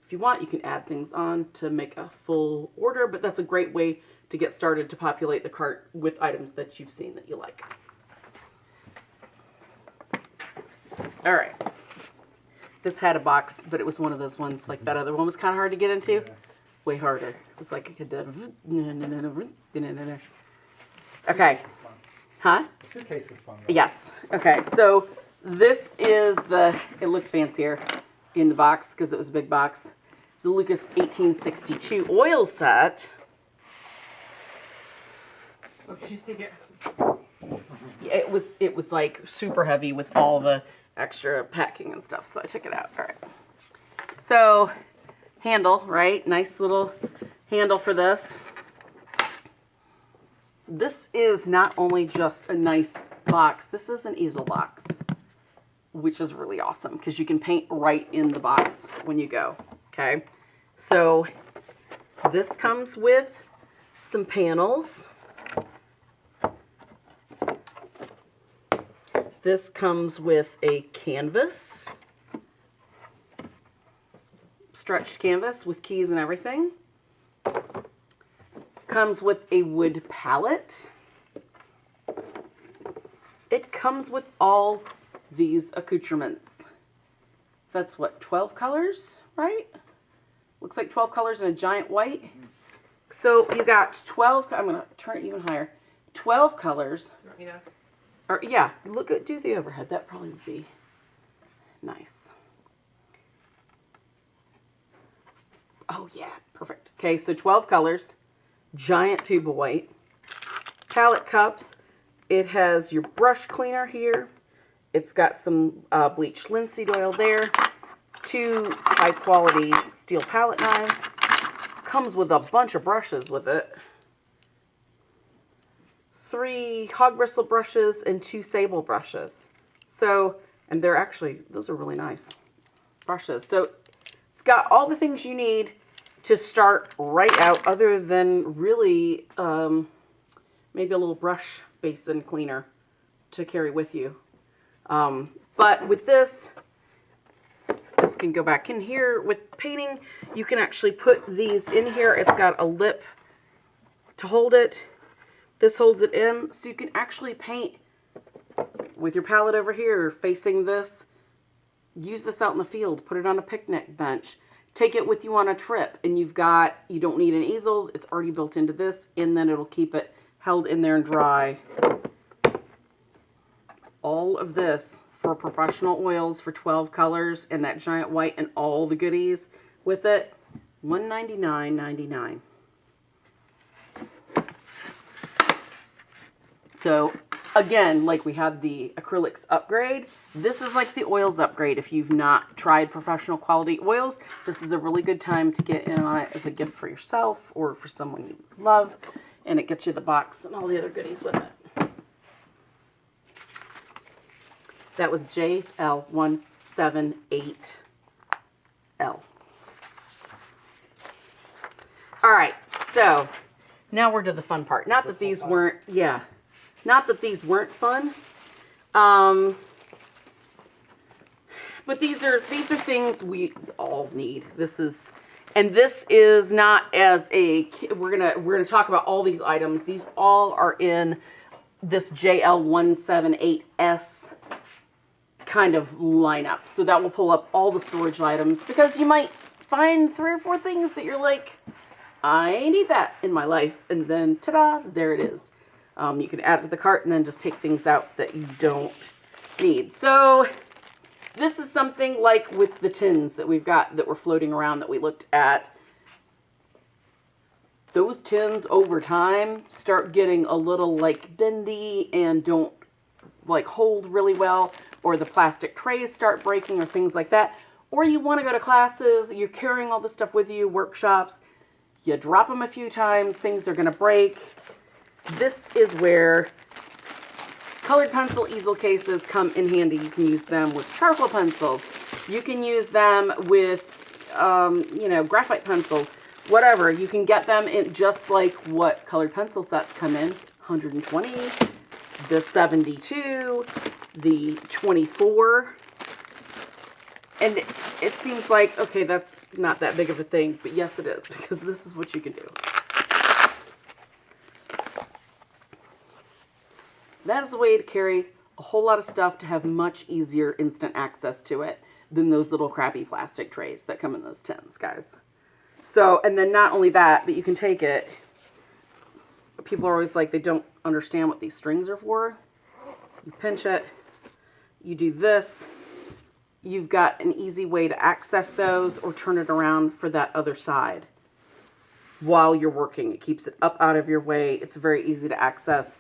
If you want, you can add things on to make a full order, but that's a great way to get started to populate the cart with items that you've seen that you like. All right. This had a box, but it was one of those ones, like that other one was kind of hard to get into.
Yeah.
Way harder. It was like it could okay. Huh?
The suitcase is fun, though.
Yes. Okay. So this is the, it looked fancier in the box because it was a big box. The Lucas 1862 oil set.
Oh, she's thinking.
It was like super heavy with all the extra packing and stuff, so I took it out. All right. So handle, right? Nice little handle for this. This is not only just a nice box, this is an easel box, which is really awesome because you can paint right in the box when you go, okay? So this comes with some panels. This comes with a canvas, stretched canvas with keys and everything. Comes with a wood palette. It comes with all these accoutrements. That's what, 12 colors, right? Looks like 12 colors in a giant white. So you got 12, I'm gonna turn it even higher. 12 colors.
You want me to?
Or yeah, look at, do the overhead. That probably would be nice. Oh yeah, perfect. Okay, so 12 colors. Giant tube of white. Palette cups. It has your brush cleaner here. It's got some bleached linseed oil there. 2 high quality steel palette knives. Comes with a bunch of brushes with it. 3 hog bristle brushes and 2 sable brushes. So, and they're actually, those are really nice brushes. So it's got all the things you need to start right out, other than really maybe a little brush basin cleaner to carry with you. But with this can go back in here. With painting, you can actually put these in here. It's got a lip to hold it. This holds it in, so you can actually paint with your palette over here facing this. Use this out in the field. Put it on a picnic bench. Take it with you on a trip, and you don't need an easel. It's already built into this, and then it'll keep it held in there and dry. All of this for professional oils for 12 colors and that giant white and all the goodies with it. $199.99. So again, like we had the acrylics upgrade, this is like the oils upgrade. If you've not tried professional quality oils, this is a really good time to get in on it as a gift for yourself or for someone you love, and it gets you the box and all the other goodies with it. That was JL178K. L. All right, so now we're to the fun part. Not that these weren't, yeah, not that these weren't fun. But these are things we all need. This is not as a, we're gonna talk about all these items. These all are in this JL178S kind of lineup. So that will pull up all the storage items, because you might find 3 or 4 things that you're like, I need that in my life, and then ta-da, there it is. You can add it to the cart and then just take things out that you don't need. So this is something like with the tins that we've got that were floating around that we looked at. Those tins over time start getting a little like bendy and don't like hold really well, or the plastic trays start breaking or things like that. Or you want to go to classes, you're carrying all this stuff with you, workshops, you drop them a few times, things are going to break. This is where colored pencil easel cases come in handy. You can use them with charcoal pencils. You can use them with, graphite pencils, whatever. You can get them in just like what colored pencil sets come in. 120, the 72, the 24. And it seems like, okay, that's not that big of a thing, but yes it is, because this is what you can do. That is a way to carry a whole lot of stuff, to have much easier instant access to it than those little crappy plastic trays that come in those tins, guys. So, and then not only that, but you can take it. People are always like, they don't understand what these strings are for. You pinch it, you do this, you've got an easy way to access those or turn it around for that other side while you're working. It keeps it up out of your way. It's very easy to access.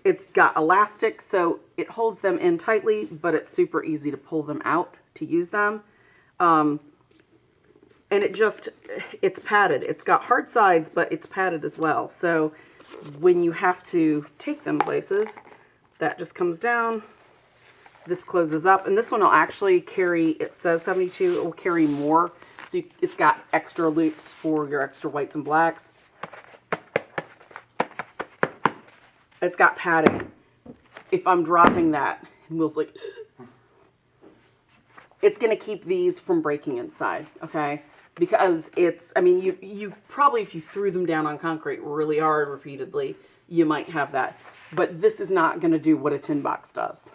It's got elastic, so it holds them in tightly, but it's super easy to pull them out to use them. And it's padded. It's got hard sides, but it's padded as well. So when you have to take them places, that just comes down. This closes up, and this one will actually carry, it says 72, it will carry more. So it's got extra loops for your extra whites and blacks. It's got padding. If I'm dropping that, and Will's like, it's going to keep these from breaking inside, okay? Because it's, I mean, you probably, if you threw them down on concrete really hard repeatedly, you might have that. But this is not going to do what a tin box does.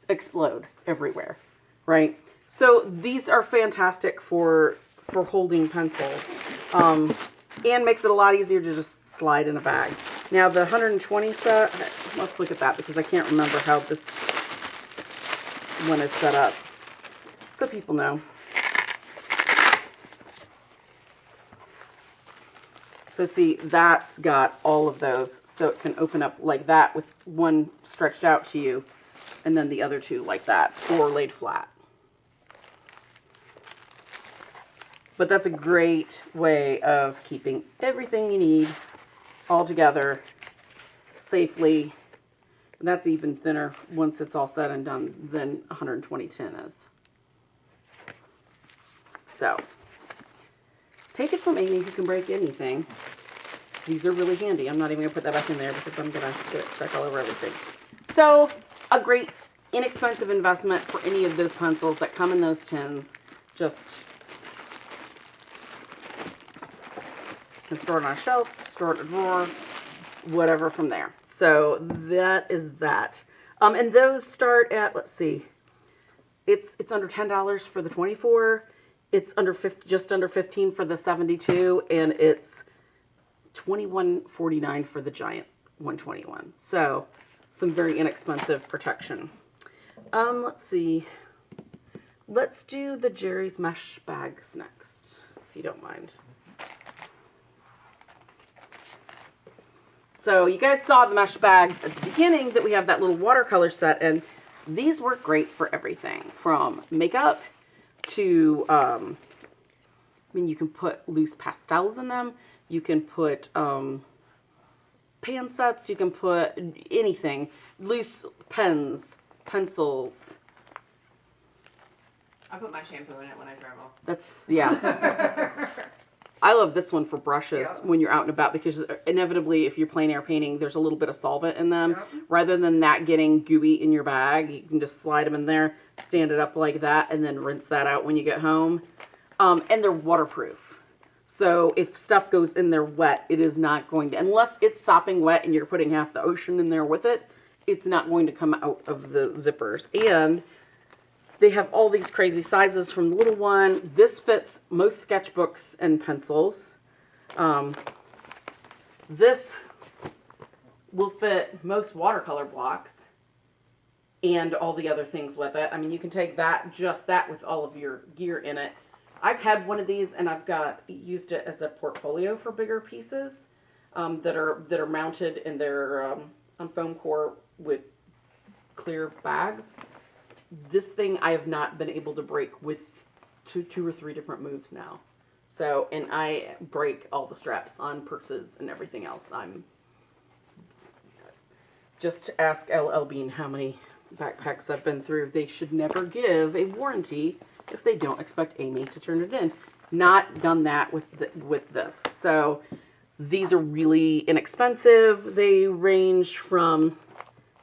Explode everywhere, right? So these are fantastic for holding pencils, and makes it a lot easier to just slide in a bag. Now the 120 set, let's look at that, because I can't remember how this one is set up, so people know. So see, that's got all of those, so it can open up like that with one stretched out to you, and then the other two like that, or laid flat. But that's a great way of keeping everything you need all together safely. And that's even thinner once it's all said and done than 120 tin is. So, take it from Amy, who can break anything. These are really handy. I'm not even going to put that back in there because I'm going to get it stuck all over everything. So, a great inexpensive investment for any of those pencils that come in those tins. Just can store it on a shelf, store it in a drawer, whatever from there. So that is that. And those start at, let's see, it's under $10 for the 24. It's under just under $15 for the 72, and it's $21.49 for the giant 121. So some very inexpensive protection. Let's see. Let's do the Jerry's mesh bags next, if you don't mind. So you guys saw the mesh bags at the beginning that we have that little watercolor set, and these work great for everything from makeup to, I mean, you can put loose pastels in them. You can put pan sets. You can put anything. Loose pens, pencils,
I put my shampoo in it when I travel.
That's, yeah. I love this one for brushes when you're out and about because inevitably if you're plein air painting, there's a little bit of solvent in them. Rather than that getting gooey in your bag, you can just slide them in there, stand it up like that, and then rinse that out when you get home. And they're waterproof. So if stuff goes in there wet, it is not going to, unless it's sopping wet and you're putting half the ocean in there with it, it's not going to come out of the zippers. And they have all these crazy sizes from the little one. This fits most sketchbooks and pencils. This will fit most watercolor blocks and all the other things with it. I mean, you can take that, just that, with all of your gear in it. I've had one of these and I've used it as a portfolio for bigger pieces that are mounted and they're on foam core with clear bags. This thing I have not been able to break with two or three different moves now. So, and I break all the straps on purses and everything else. Just ask LL Bean how many backpacks I've been through. They should never give a warranty if they don't expect Amy to turn it in. Not done that with this. So these are really inexpensive. They range from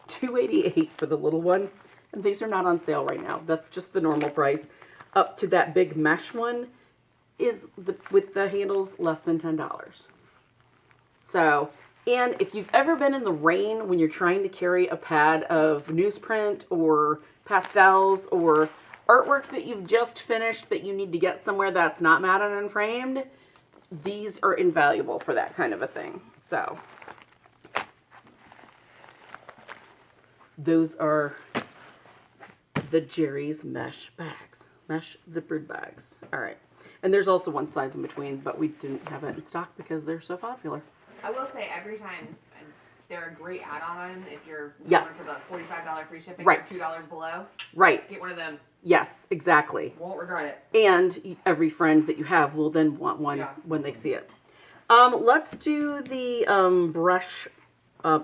$2.88 for the little one. And these are not on sale right now. That's just the normal price. Up to that big mesh one is, with the handles, less than $10. So, and if you've ever been in the rain when you're trying to carry a pad of newsprint or pastels or artwork that you've just finished that you need to get somewhere that's not matted and framed, these are invaluable for that kind of a thing. So, those are the Jerry's mesh bags, mesh zippered bags. All right. And there's also one size in between, but we didn't have it in stock because they're so popular.
I will say every time they're a great add-on if you're
yes.
for the $45 free shipping
right.
or $2 below.
Right.
Get one of them.
Yes, exactly.
Won't regret it.
And every friend that you have will then want one when they see it. Let's do the brush,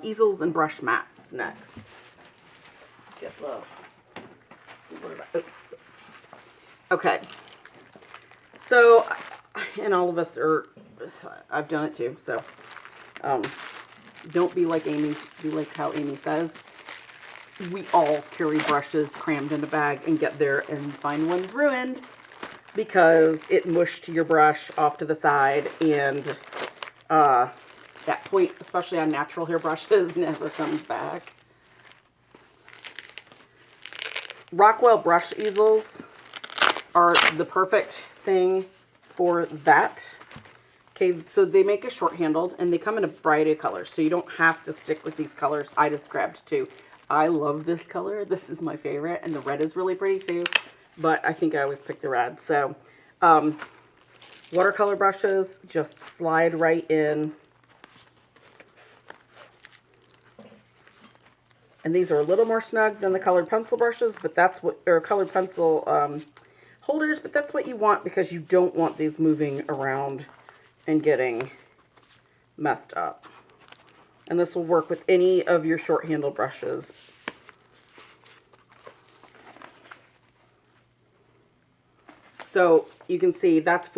easels and brush mats next. Get the... Okay, so, and all of us are, I've done it too, so, don't be like Amy, be like how Amy says. We all carry brushes crammed in a bag and get there and find one's ruined because it mushed your brush off to the side, and that point, especially on natural hair brushes, never comes back. Rockwell brush easels are the perfect thing for that. Okay, so they make a short-handled, and they come in a variety of colors, so you don't have to stick with these colors. I just grabbed two. I love this color. This is my favorite, and the red is really pretty too, but I think I always pick the red. So, watercolor brushes just slide right in. And these are a little more snug than the colored pencil brushes, but that's what, or colored pencil holders, but that's what you want because you don't want these moving around and getting messed up. And this will work with any of your short handle brushes. So you can see that's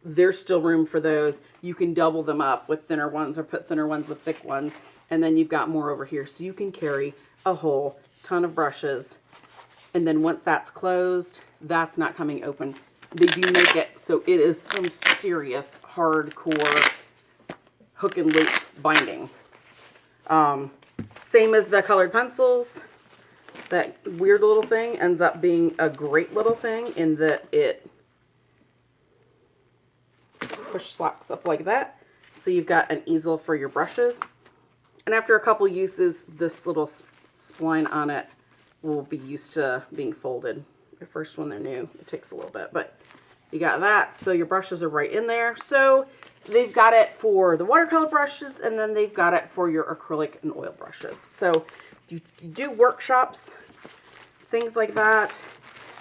there's still room for those. You can double them up with thinner ones or put thinner ones with thick ones. And then you've got more over here. So you can carry a whole ton of brushes. And then once that's closed, that's not coming open. They do make it so it is some serious hardcore hook and loop binding. Same as the colored pencils. That weird little thing ends up being a great little thing in that it push locks up like that. So you've got an easel for your brushes. And after a couple uses, this little spline on it will be used to being folded. At first when they're new, it takes a little bit, but you got that. So your brushes are right in there. So they've got it for the watercolor brushes, and then they've got it for your acrylic and oil brushes. So you do workshops, things like that,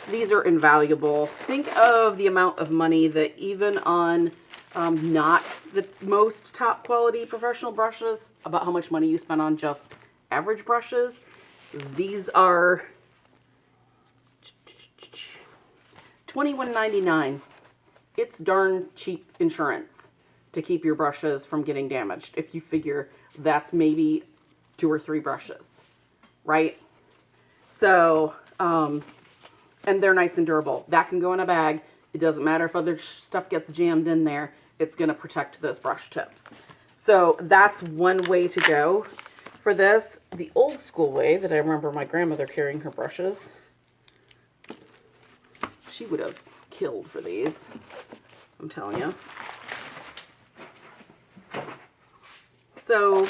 these are invaluable. Think of the amount of money that even on not the most top quality professional brushes, about how much money you spend on just average brushes. These are $21.99. It's darn cheap insurance to keep your brushes from getting damaged. If you figure that's maybe 2 or 3 brushes, right? So, and they're nice and durable. That can go in a bag. It doesn't matter if other stuff gets jammed in there. It's going to protect those brush tips. So that's one way to go for this. The old school way that I remember my grandmother carrying her brushes, she would have killed for these, I'm telling you. So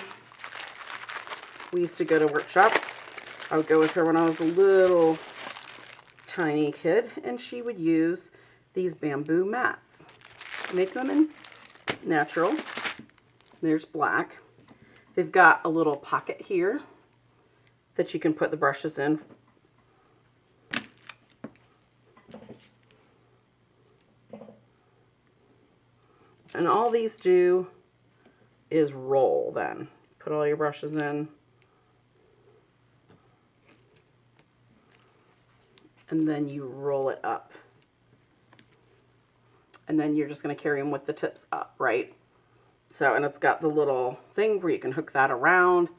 we used to go to workshops. I would go with her when I was a little tiny kid, and she would use these bamboo mats. Make them in natural. There's black. They've got a little pocket here that you can put the brushes in. And all these do is roll then. Put all your brushes in. And then you roll it up. And then you're just going to carry them with the tips up, right? So, and it's got the little thing where you can hook that around.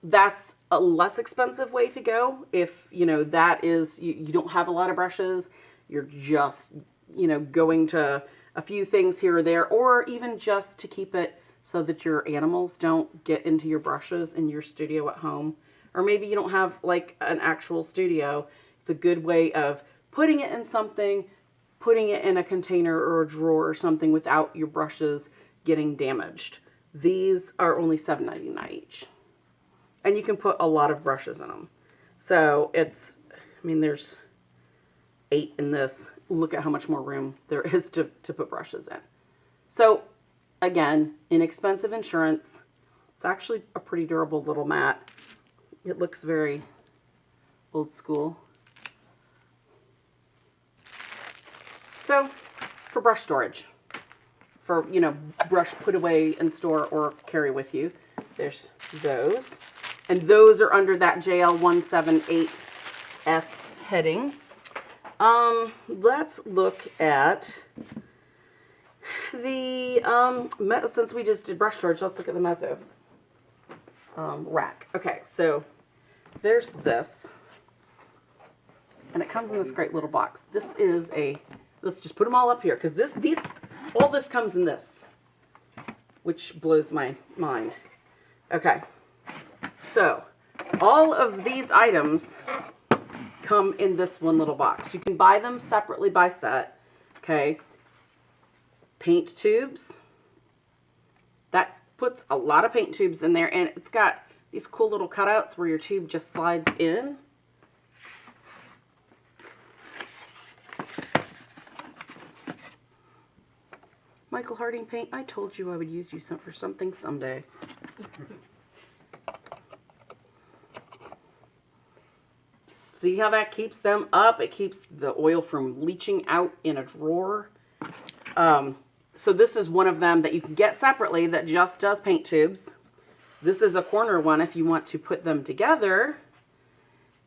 That's a less expensive way to go. If, you know, that is, you don't have a lot of brushes, you're just, you know, going to a few things here or there, or even just to keep it so that your animals don't get into your brushes in your studio at home. Or maybe you don't have like an actual studio. It's a good way of putting it in something, putting it in a container or a drawer or something without your brushes getting damaged. These are only $7.99 each. And you can put a lot of brushes in them. So it's, I mean, there's 8 in this. Look at how much more room there is to put brushes in. So again, inexpensive insurance. It's actually a pretty durable little mat. It looks very old school. So for brush storage, for, you know, brush put away in store or carry with you, there's those. And those are under that JL178S heading. Let's look at the, since we just did brush storage, let's look at the mezzo rack. Okay, so there's this. And it comes in this great little box. This is a, let's just put them all up here, because all this comes in this, which blows my mind. Okay, so all of these items come in this one little box. You can buy them separately by set. Okay, paint tubes. That puts a lot of paint tubes in there, and it's got these cool little cutouts where your tube just slides in. Michael Harding paint, I told you I would use you for something someday. See how that keeps them up? It keeps the oil from leaching out in a drawer. So this is one of them that you can get separately that just does paint tubes. This is a corner one if you want to put them together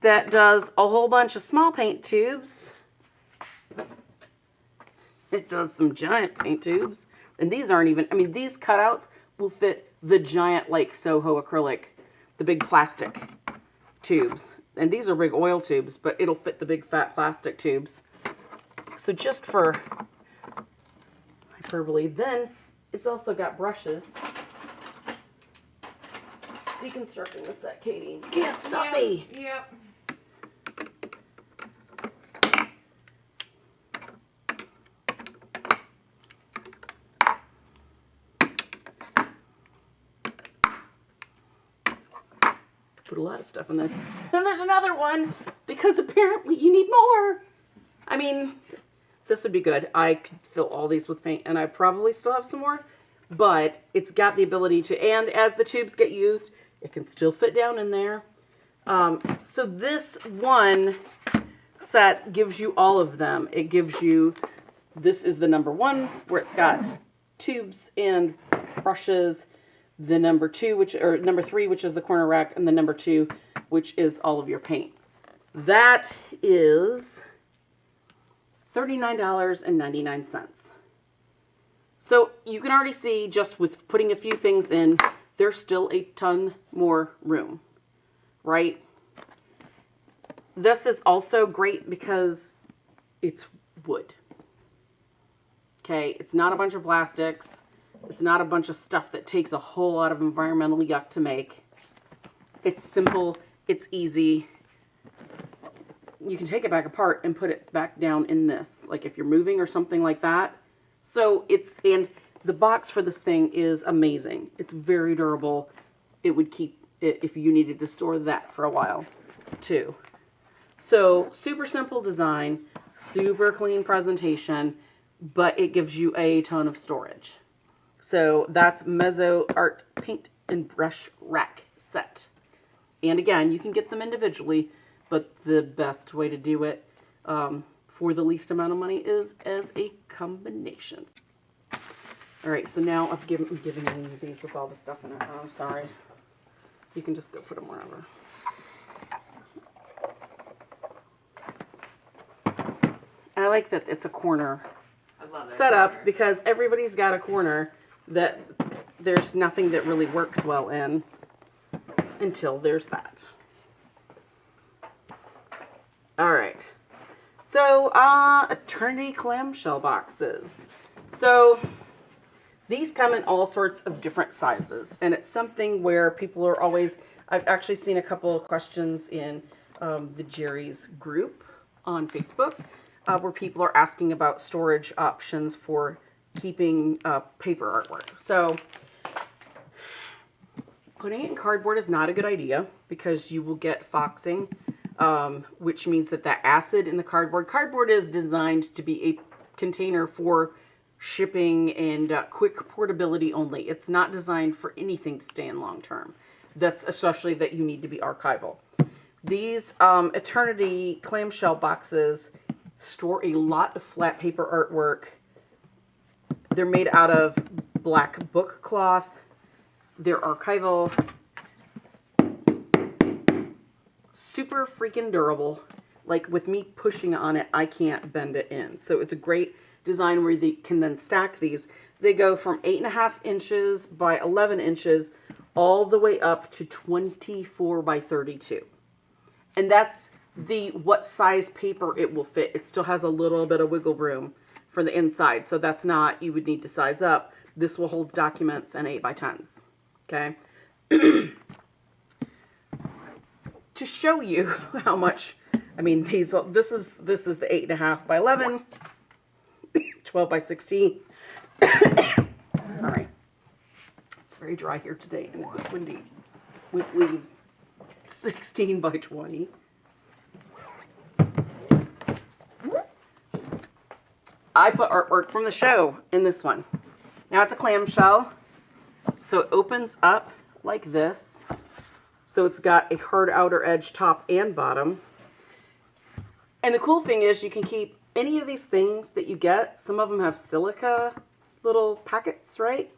that does a whole bunch of small paint tubes. It does some giant paint tubes. And these aren't even, I mean, these cutouts will fit the giant, like, Soho acrylic, the big plastic tubes. And these are big oil tubes, but it'll fit the big fat plastic tubes. So just for hyperbole. Then it's also got brushes. Deconstructing the set, Katie. You can't stop me.
Yep.
Put a lot of stuff in this. Then there's another one, because apparently you need more. I mean, this would be good. I could fill all these with paint, and I probably still have some more, but it's got the ability to, and as the tubes get used, it can still fit down in there. So this one set gives you all of them. It gives you, this is the number 1, where it's got tubes and brushes, the number 2, or number 3, which is the corner rack, and the number 2, which is all of your paint. That is $39.99. So you can already see, just with putting a few things in, there's still a ton more room, right? This is also great because it's wood. Okay, it's not a bunch of plastics. It's not a bunch of stuff that takes a whole lot of environmental yuck to make. It's simple, it's easy. You can take it back apart and put it back down in this, like if you're moving or something like that. So and the box for this thing is amazing. It's very durable. It would keep it if you needed to store that for a while too. So super simple design, super clean presentation, but it gives you a ton of storage. So that's Mezzo Art Paint and Brush Rack Set. And again, you can get them individually, but the best way to do it for the least amount of money is as a combination. All right, so now I'm giving you these with all the stuff in it. Oh, I'm sorry. You can just go put them wherever. I like that it's a corner setup because everybody's got a corner that there's nothing that really works well in until there's that. All right. So, Eternity clamshell boxes. So, these come in all sorts of different sizes, and it's something where people are always, I've actually seen a couple of questions in the Jerry's group on Facebook, where people are asking about storage options for keeping paper artwork. So, putting it in cardboard is not a good idea because you will get foxing, which means that acid in the cardboard is designed to be a container for shipping and quick portability only. It's not designed for anything to stay in long term. That's especially that you need to be archival. These Eternity clamshell boxes store a lot of flat paper artwork. They're made out of black book cloth. They're archival. Super freaking durable. Like with me pushing on it, I can't bend it in. So it's a great design where they can then stack these. They go from 8.5 inches by 11 inches all the way up to 24 by 32. And that's what size paper it will fit. It still has a little bit of wiggle room for the inside. So that's not, you would need to size up. This will hold documents and 8 by 10s. Okay. To show you how much, I mean, this is the 8.5 by 11, 12 by 16. Sorry. It's very dry here today and it was windy with leaves. 16 by 20. I put artwork from the show in this one. Now it's a clamshell, so it opens up like this. So it's got a hard outer edge top and bottom. And the cool thing is you can keep any of these things that you get. Some of them have silica little packets, right?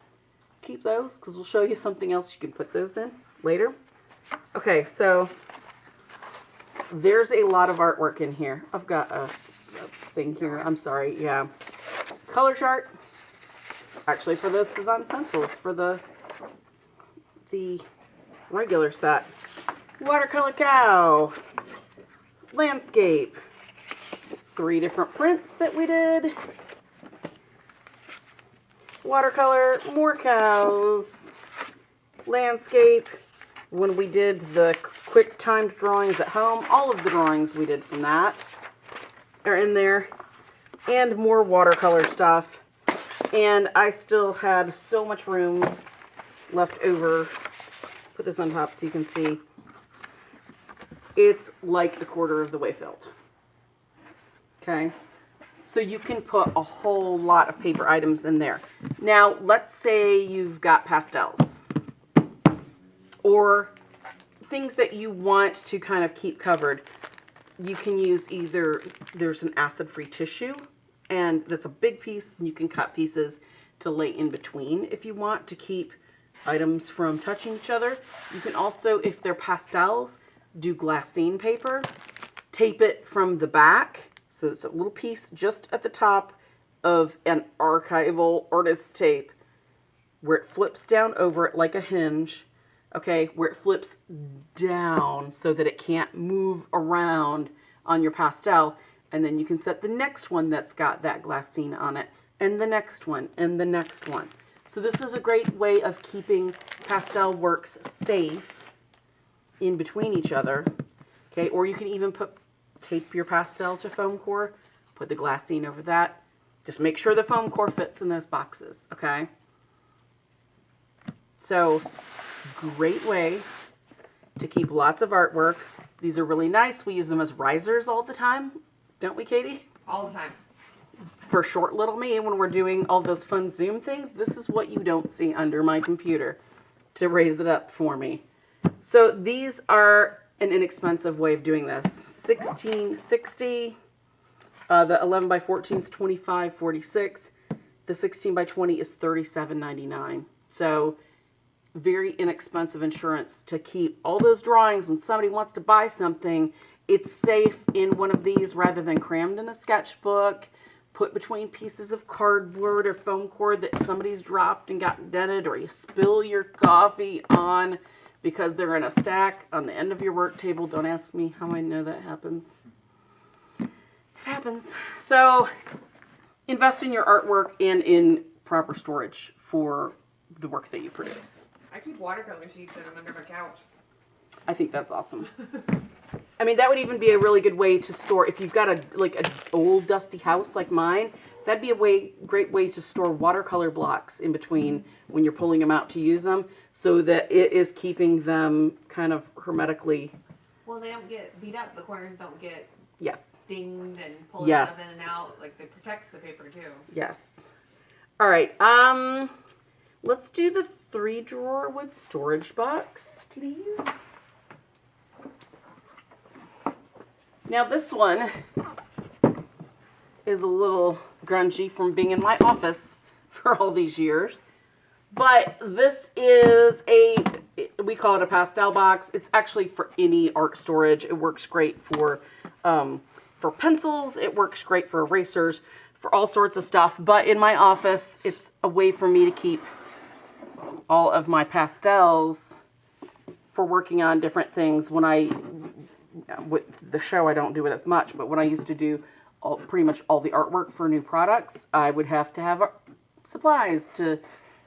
Keep those because we'll show you something else you can put those in later. Okay, so there's a lot of artwork in here. I've got a thing here. I'm sorry. Yeah. Color chart. Actually, for this is on pencils for the regular set. Watercolor cow. Landscape. 3 different prints that we did. Watercolor, more cows. Landscape. When we did the quick timed drawings at home, all of the drawings we did from that are in there. And more watercolor stuff. And I still had so much room left over. Put this on top so you can see. It's like a quarter of the way filled. Okay. So you can put a whole lot of paper items in there. Now, let's say you've got pastels. Or things that you want to kind of keep covered. You can use either, there's an acid-free tissue. And that's a big piece, and you can cut pieces to lay in between if you want to keep items from touching each other. You can also, if they're pastels, do glassine paper, tape it from the back So it's a little piece just at the top of an archival artist tape where it flips down over it like a hinge, okay, where it flips down so that it can't move around on your pastel. And then you can set the next one that's got that glassine on it, and the next one, and the next one. So this is a great way of keeping pastel works safe in between each other, okay? Or you can even tape your pastel to foam core, put the glassine over that. Just make sure the foam core fits in those boxes, okay? So, great way to keep lots of artwork. These are really nice. We use them as risers all the time, don't we, Katie?
All the time.
For short little me, when we're doing all those fun Zoom things, this is what you don't see under my computer to raise it up for me. So these are an inexpensive way of doing this. 1660, the 11 by 14 is $25.46. The 16 by 20 is $37.99. So very inexpensive insurance to keep all those drawings when somebody wants to buy something. It's safe in one of these rather than crammed in a sketchbook, put between pieces of cardboard or foam core that somebody's dropped and got dented, or you spill your coffee on because they're in a stack on the end of your work table. Don't ask me how I know that happens. It happens. So invest in your artwork and in proper storage for the work that you produce.
I keep watercolor sheets in them under my couch.
I think that's awesome. I mean, that would even be a really good way to store, if you've got an old dusty house like mine, that'd be a great way to store watercolor blocks in between when you're pulling them out to use them, so that it is keeping them kind of hermetically.
Well, they don't get beat up. The corners don't get
Yes.
dinged and pulled
Yes.
stuff in and out. Like, it protects the paper too.
Yes. All right. Let's do the 3-drawer wood storage box, please. Now this one is a little grungy from being in my office for all these years, but this is we call it a pastel box. It's actually for any art storage. It works great for pencils. It works great for erasers, for all sorts of stuff. But in my office, it's a way for me to keep all of my pastels for working on different things. With the show, I don't do it as much, but when I used to do pretty much all the artwork for new products, I would have to have supplies to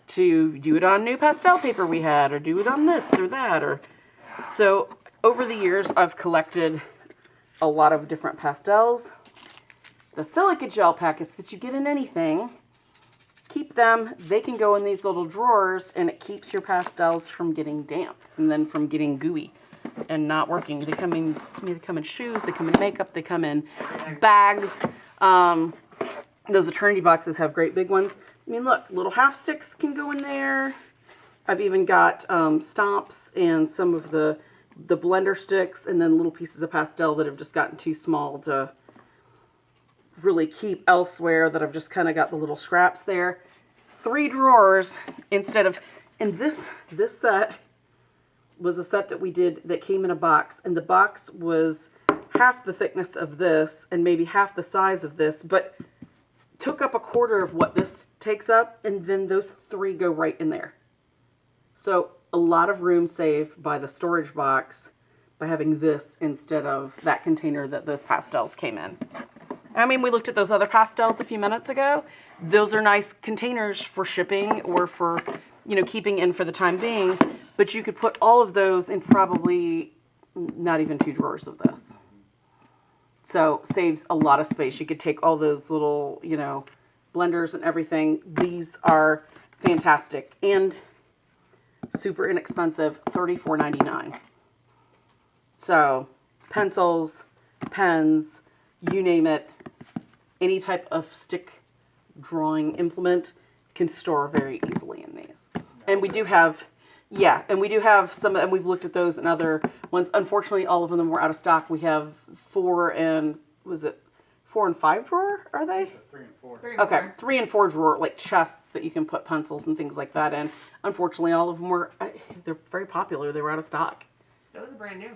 do it on new pastel paper we had, or do it on this or that. So over the years, I've collected a lot of different pastels. The silica gel packets that you get in anything, keep them. They can go in these little drawers, and it keeps your pastels from getting damp and then from getting gooey and not working. They come in shoes, they come in makeup, they come in bags. Those eternity boxes have great big ones. I mean, look, little half sticks can go in there. I've even got stomps and some of the blender sticks, and then little pieces of pastel that have just gotten too small to really keep elsewhere, that I've just kind of got the little scraps there. 3 drawers instead of, and this set was a set that we did that came in a box, and the box was half the thickness of this and maybe half the size of this, but took up a quarter of what this takes up, and then those 3 go right in there. So a lot of room saved by the storage box by having this instead of that container that those pastels came in. I mean, we looked at those other pastels a few minutes ago. Those are nice containers for shipping or for, keeping in for the time being. But you could put all of those in probably not even 2 drawers of this. So saves a lot of space. You could take all those little, blenders and everything. These are fantastic and super inexpensive, $34.99. So pencils, pens, you name it, any type of stick drawing implement can store very easily in these. And we do have, some, and we've looked at those and other ones. Unfortunately, all of them were out of stock. We have 4 and 5 drawer, are they?
3 and 4.
3 and
Okay,
4.
3 and 4 drawer, like chests that you can put pencils and things like that in. Unfortunately, all of them they're very popular. They were out of stock.
Those are brand new.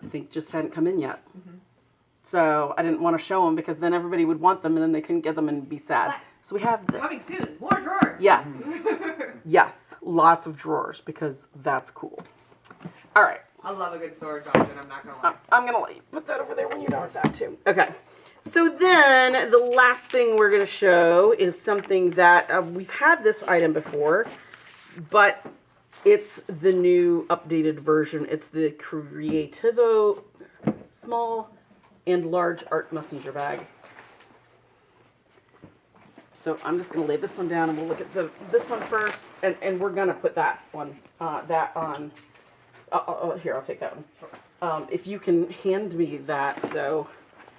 I think just hadn't come in yet.
Mm-hmm.
So I didn't want to show them because then everybody would want them and then they couldn't get them and be sad. So we have this.
Coming soon. More drawers.
Yes. Yes. Lots of drawers because that's cool. All right.
I love a good storage option. I'm not gonna lie.
I'm going to let you put that over there when you're done with that too. Okay. So then the last thing we're going to show is something that we've had this item before, but it's the new updated version. It's the Creativo small and large art messenger bag. So I'm just going to lay this one down and we'll look at this one first, and we're going to put that one, that on. Here, I'll take that one. If you can hand me that, though,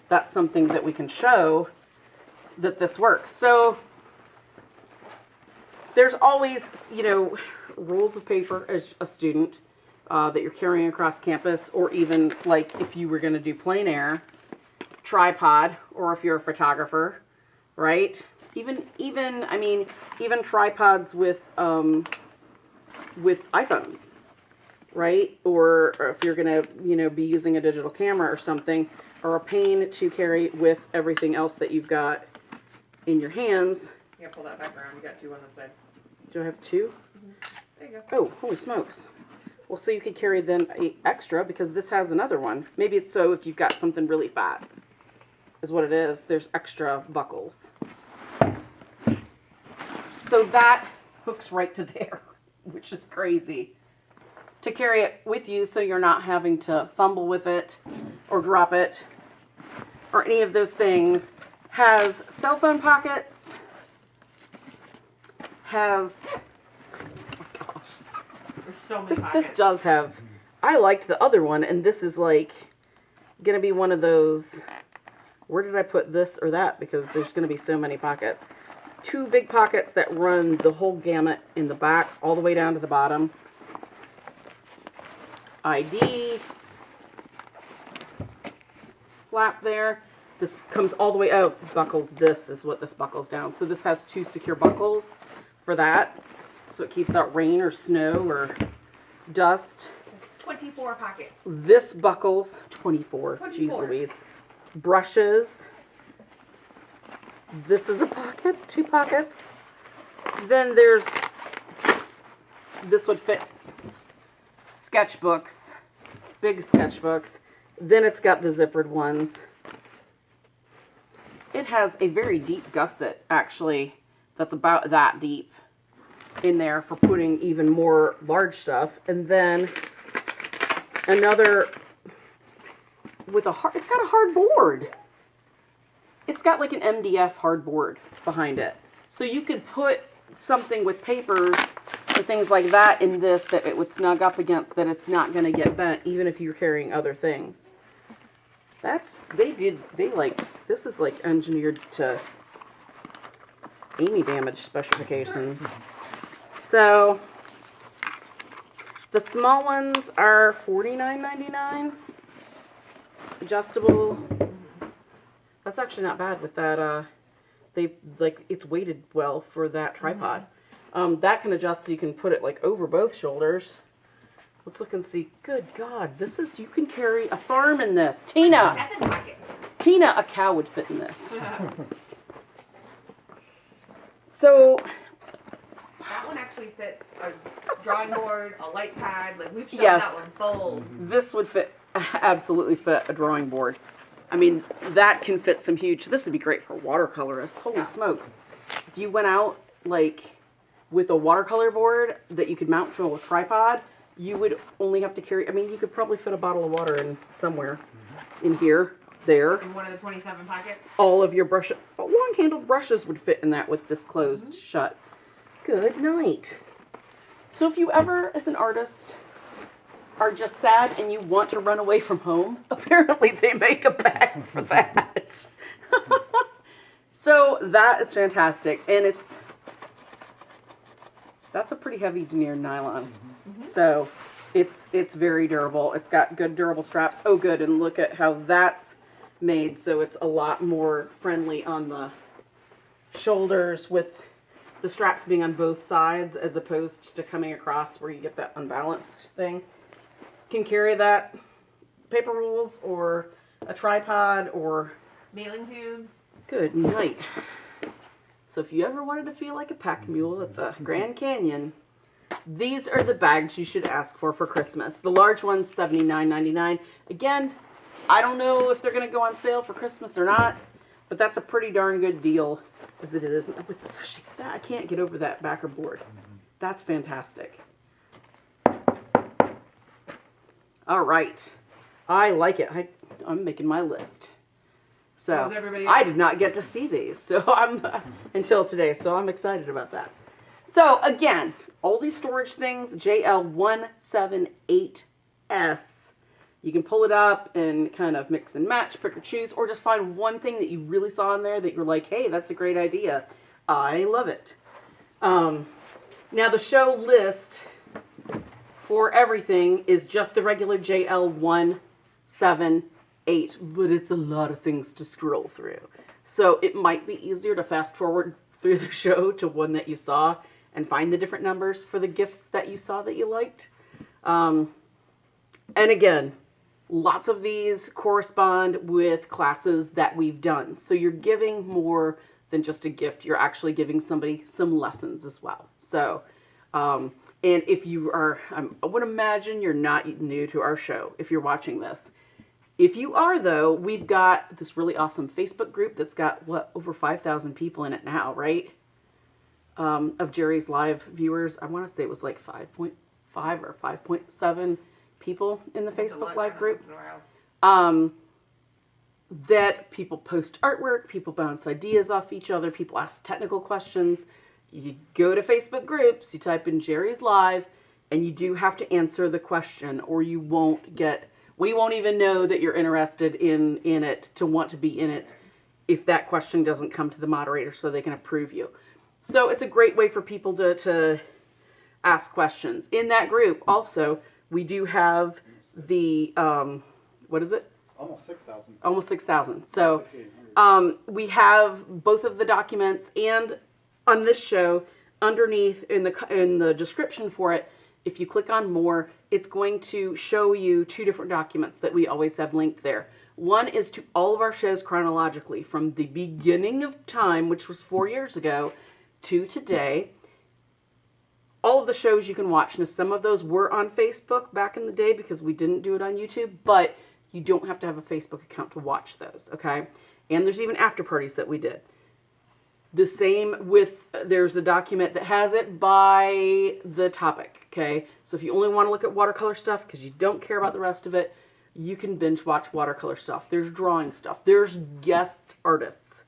that's something that we can show that this works. So there's always, you know, rolls of paper as a student that you're carrying across campus, or even like if you were going to do plein air, tripod, or if you're a photographer, right? Even tripods with iPhones, right? Or if you're going to, you know, be using a digital camera or something, or a pain to carry with everything else that you've got in your hands.
Yeah, pull that back around. You got two on this side.
Do I have two?
There you go.
Oh, holy smokes. Well, so you could carry then a extra because this has another one. Maybe it's so if you've got something really fat, is what it is. There's extra buckles. So that hooks right to there, which is crazy. To carry it with you so you're not having to fumble with it or drop it or any of those things. Has cell phone pockets. Has, oh gosh.
There's so many
This
pockets.
does have, I liked the other one, and this is like going to be one of those, where did I put this or that? Because there's going to be so many pockets. Two big pockets that run the whole gamut in the back all the way down to the bottom. ID. Flap there. This comes all the way out, buckles. This is what this buckles down. So this has two secure buckles for that. So it keeps out rain or snow or dust.
24 pockets.
This buckles 24.
24.
Jeez Louise. Brushes. This is a pocket, two pockets. Then there's, this would fit sketchbooks, big sketchbooks. Then it's got the zippered ones. It has a very deep gusset, actually, that's about that deep in there for putting even more large stuff. And then another with a hard, it's got a hard board. It's got like an MDF hard board behind it. So you could put something with papers or things like that in this that it would snug up against, that it's not going to get bent even if you're carrying other things. That's, this is like engineered to Amy damage specifications. So the small ones are $49.99. Adjustable. That's actually not bad with that. It's weighted well for that tripod. That can adjust so you can put it like over both shoulders. Let's look and see. Good God, this is, you can carry a farm in this. Tina,
7 pockets.
Tina, a cow would fit in this. So
That one
actually fits a drawing board, a light pad. Like we've shown
Yes.
that one full.
this would fit, absolutely fit a drawing board. I mean, that can fit some huge, this would be great for watercolorists. Holy
Yeah.
smokes. If you went out, like, with a watercolor board that you could mount to a tripod, you would only have to carry, I mean, you could probably fit a bottle of water in somewhere. In here, there.
In one of the 27 pockets.
All of your brushes, long-handled brushes would fit in that with this closed shut. Good night. So if you ever, as an artist, are just sad and you want to run away from home, apparently they make a bag for that. So that is fantastic. And that's a pretty heavy denier nylon. So it's very durable. It's got good durable straps. Oh good, and look at how that's made, so it's a lot more friendly on the shoulders with the straps being on both sides as opposed to coming across where you get that unbalanced thing. Can carry that paper rolls or a tripod or
Mailing tubes.
good night. So if you ever wanted to feel like a pack mule at the Grand Canyon, these are the bags you should ask for Christmas. The large one's $79.99. Again, I don't know if they're going to go on sale for Christmas or not, but that's a pretty darn good deal as it is. With the sachet, I can't get over that backer board. That's fantastic. All right. I like it. I'm making my list. So
How's everybody
I
else?
did not get to see these, so I'm until today. So I'm excited about that. So again, all these storage things, JL178S. You can pull it up and kind of mix and match, pick or choose, or just find one thing that you really saw in there that you're like, hey, that's a great idea. I love it. Now the show list for everything is just the regular JL178, but it's a lot of things to scroll through. So it might be easier to fast forward through the show to one that you saw and find the different numbers for the gifts that you saw that you liked. And again, lots of these correspond with classes that we've done. So you're giving more than just a gift. You're actually giving somebody some lessons as well. So, and if you are, I would imagine you're not new to our show if you're watching this. If you are, though, we've got this really awesome Facebook group that's got, what, over 5,000 people in it now, right? Of Jerry's Live viewers. I want to say it was like 5.5 or 5.7 people in the Facebook Live group. That people post artwork, people bounce ideas off each other, people ask technical questions. You go to Facebook groups, you type in Jerry's Live, and you do have to answer the question, or you won't get, we won't even know that you're interested in it to want to be in it if that question doesn't come to the moderator so they can approve you. So it's a great way for people to ask questions. In that group, also, we do have the, what is it?
Almost 6,000.
Almost 6,000. So we have both of the documents, and on this show, underneath in the description for it, if you click on more, it's going to show you two different documents that we always have linked there. One is to all of our shows chronologically from the beginning of time, which was 4 years ago, to today. All of the shows you can watch. Now, some of those were on Facebook back in the day because we didn't do it on YouTube, but you don't have to have a Facebook account to watch those, okay? And there's even after parties that we did. The same with, there's a document that has it by the topic, okay? So if you only want to look at watercolor stuff because you don't care about the rest of it, you can binge watch watercolor stuff. There's drawing stuff. There's guest artists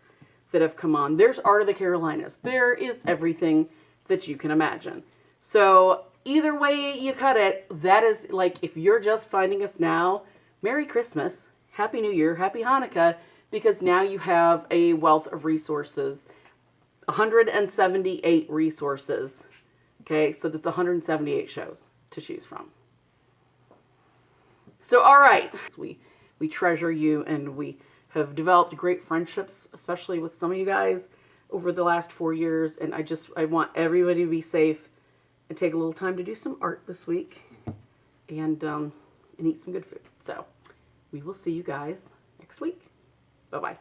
that have come on. There's Art of the Carolinas. There is everything that you can imagine. So either way you cut it, that is like, if you're just finding us now, Merry Christmas, Happy New Year, Happy Hanukkah, because now you have a wealth of resources. 178 resources. Okay, so that's 178 shows to choose from. So, all right, we treasure you, and we have developed great friendships, especially with some of you guys over the last 4 years, and I want everybody to be safe and take a little time to do some art this week and eat some good food. So we will see you guys next week. Bye-bye.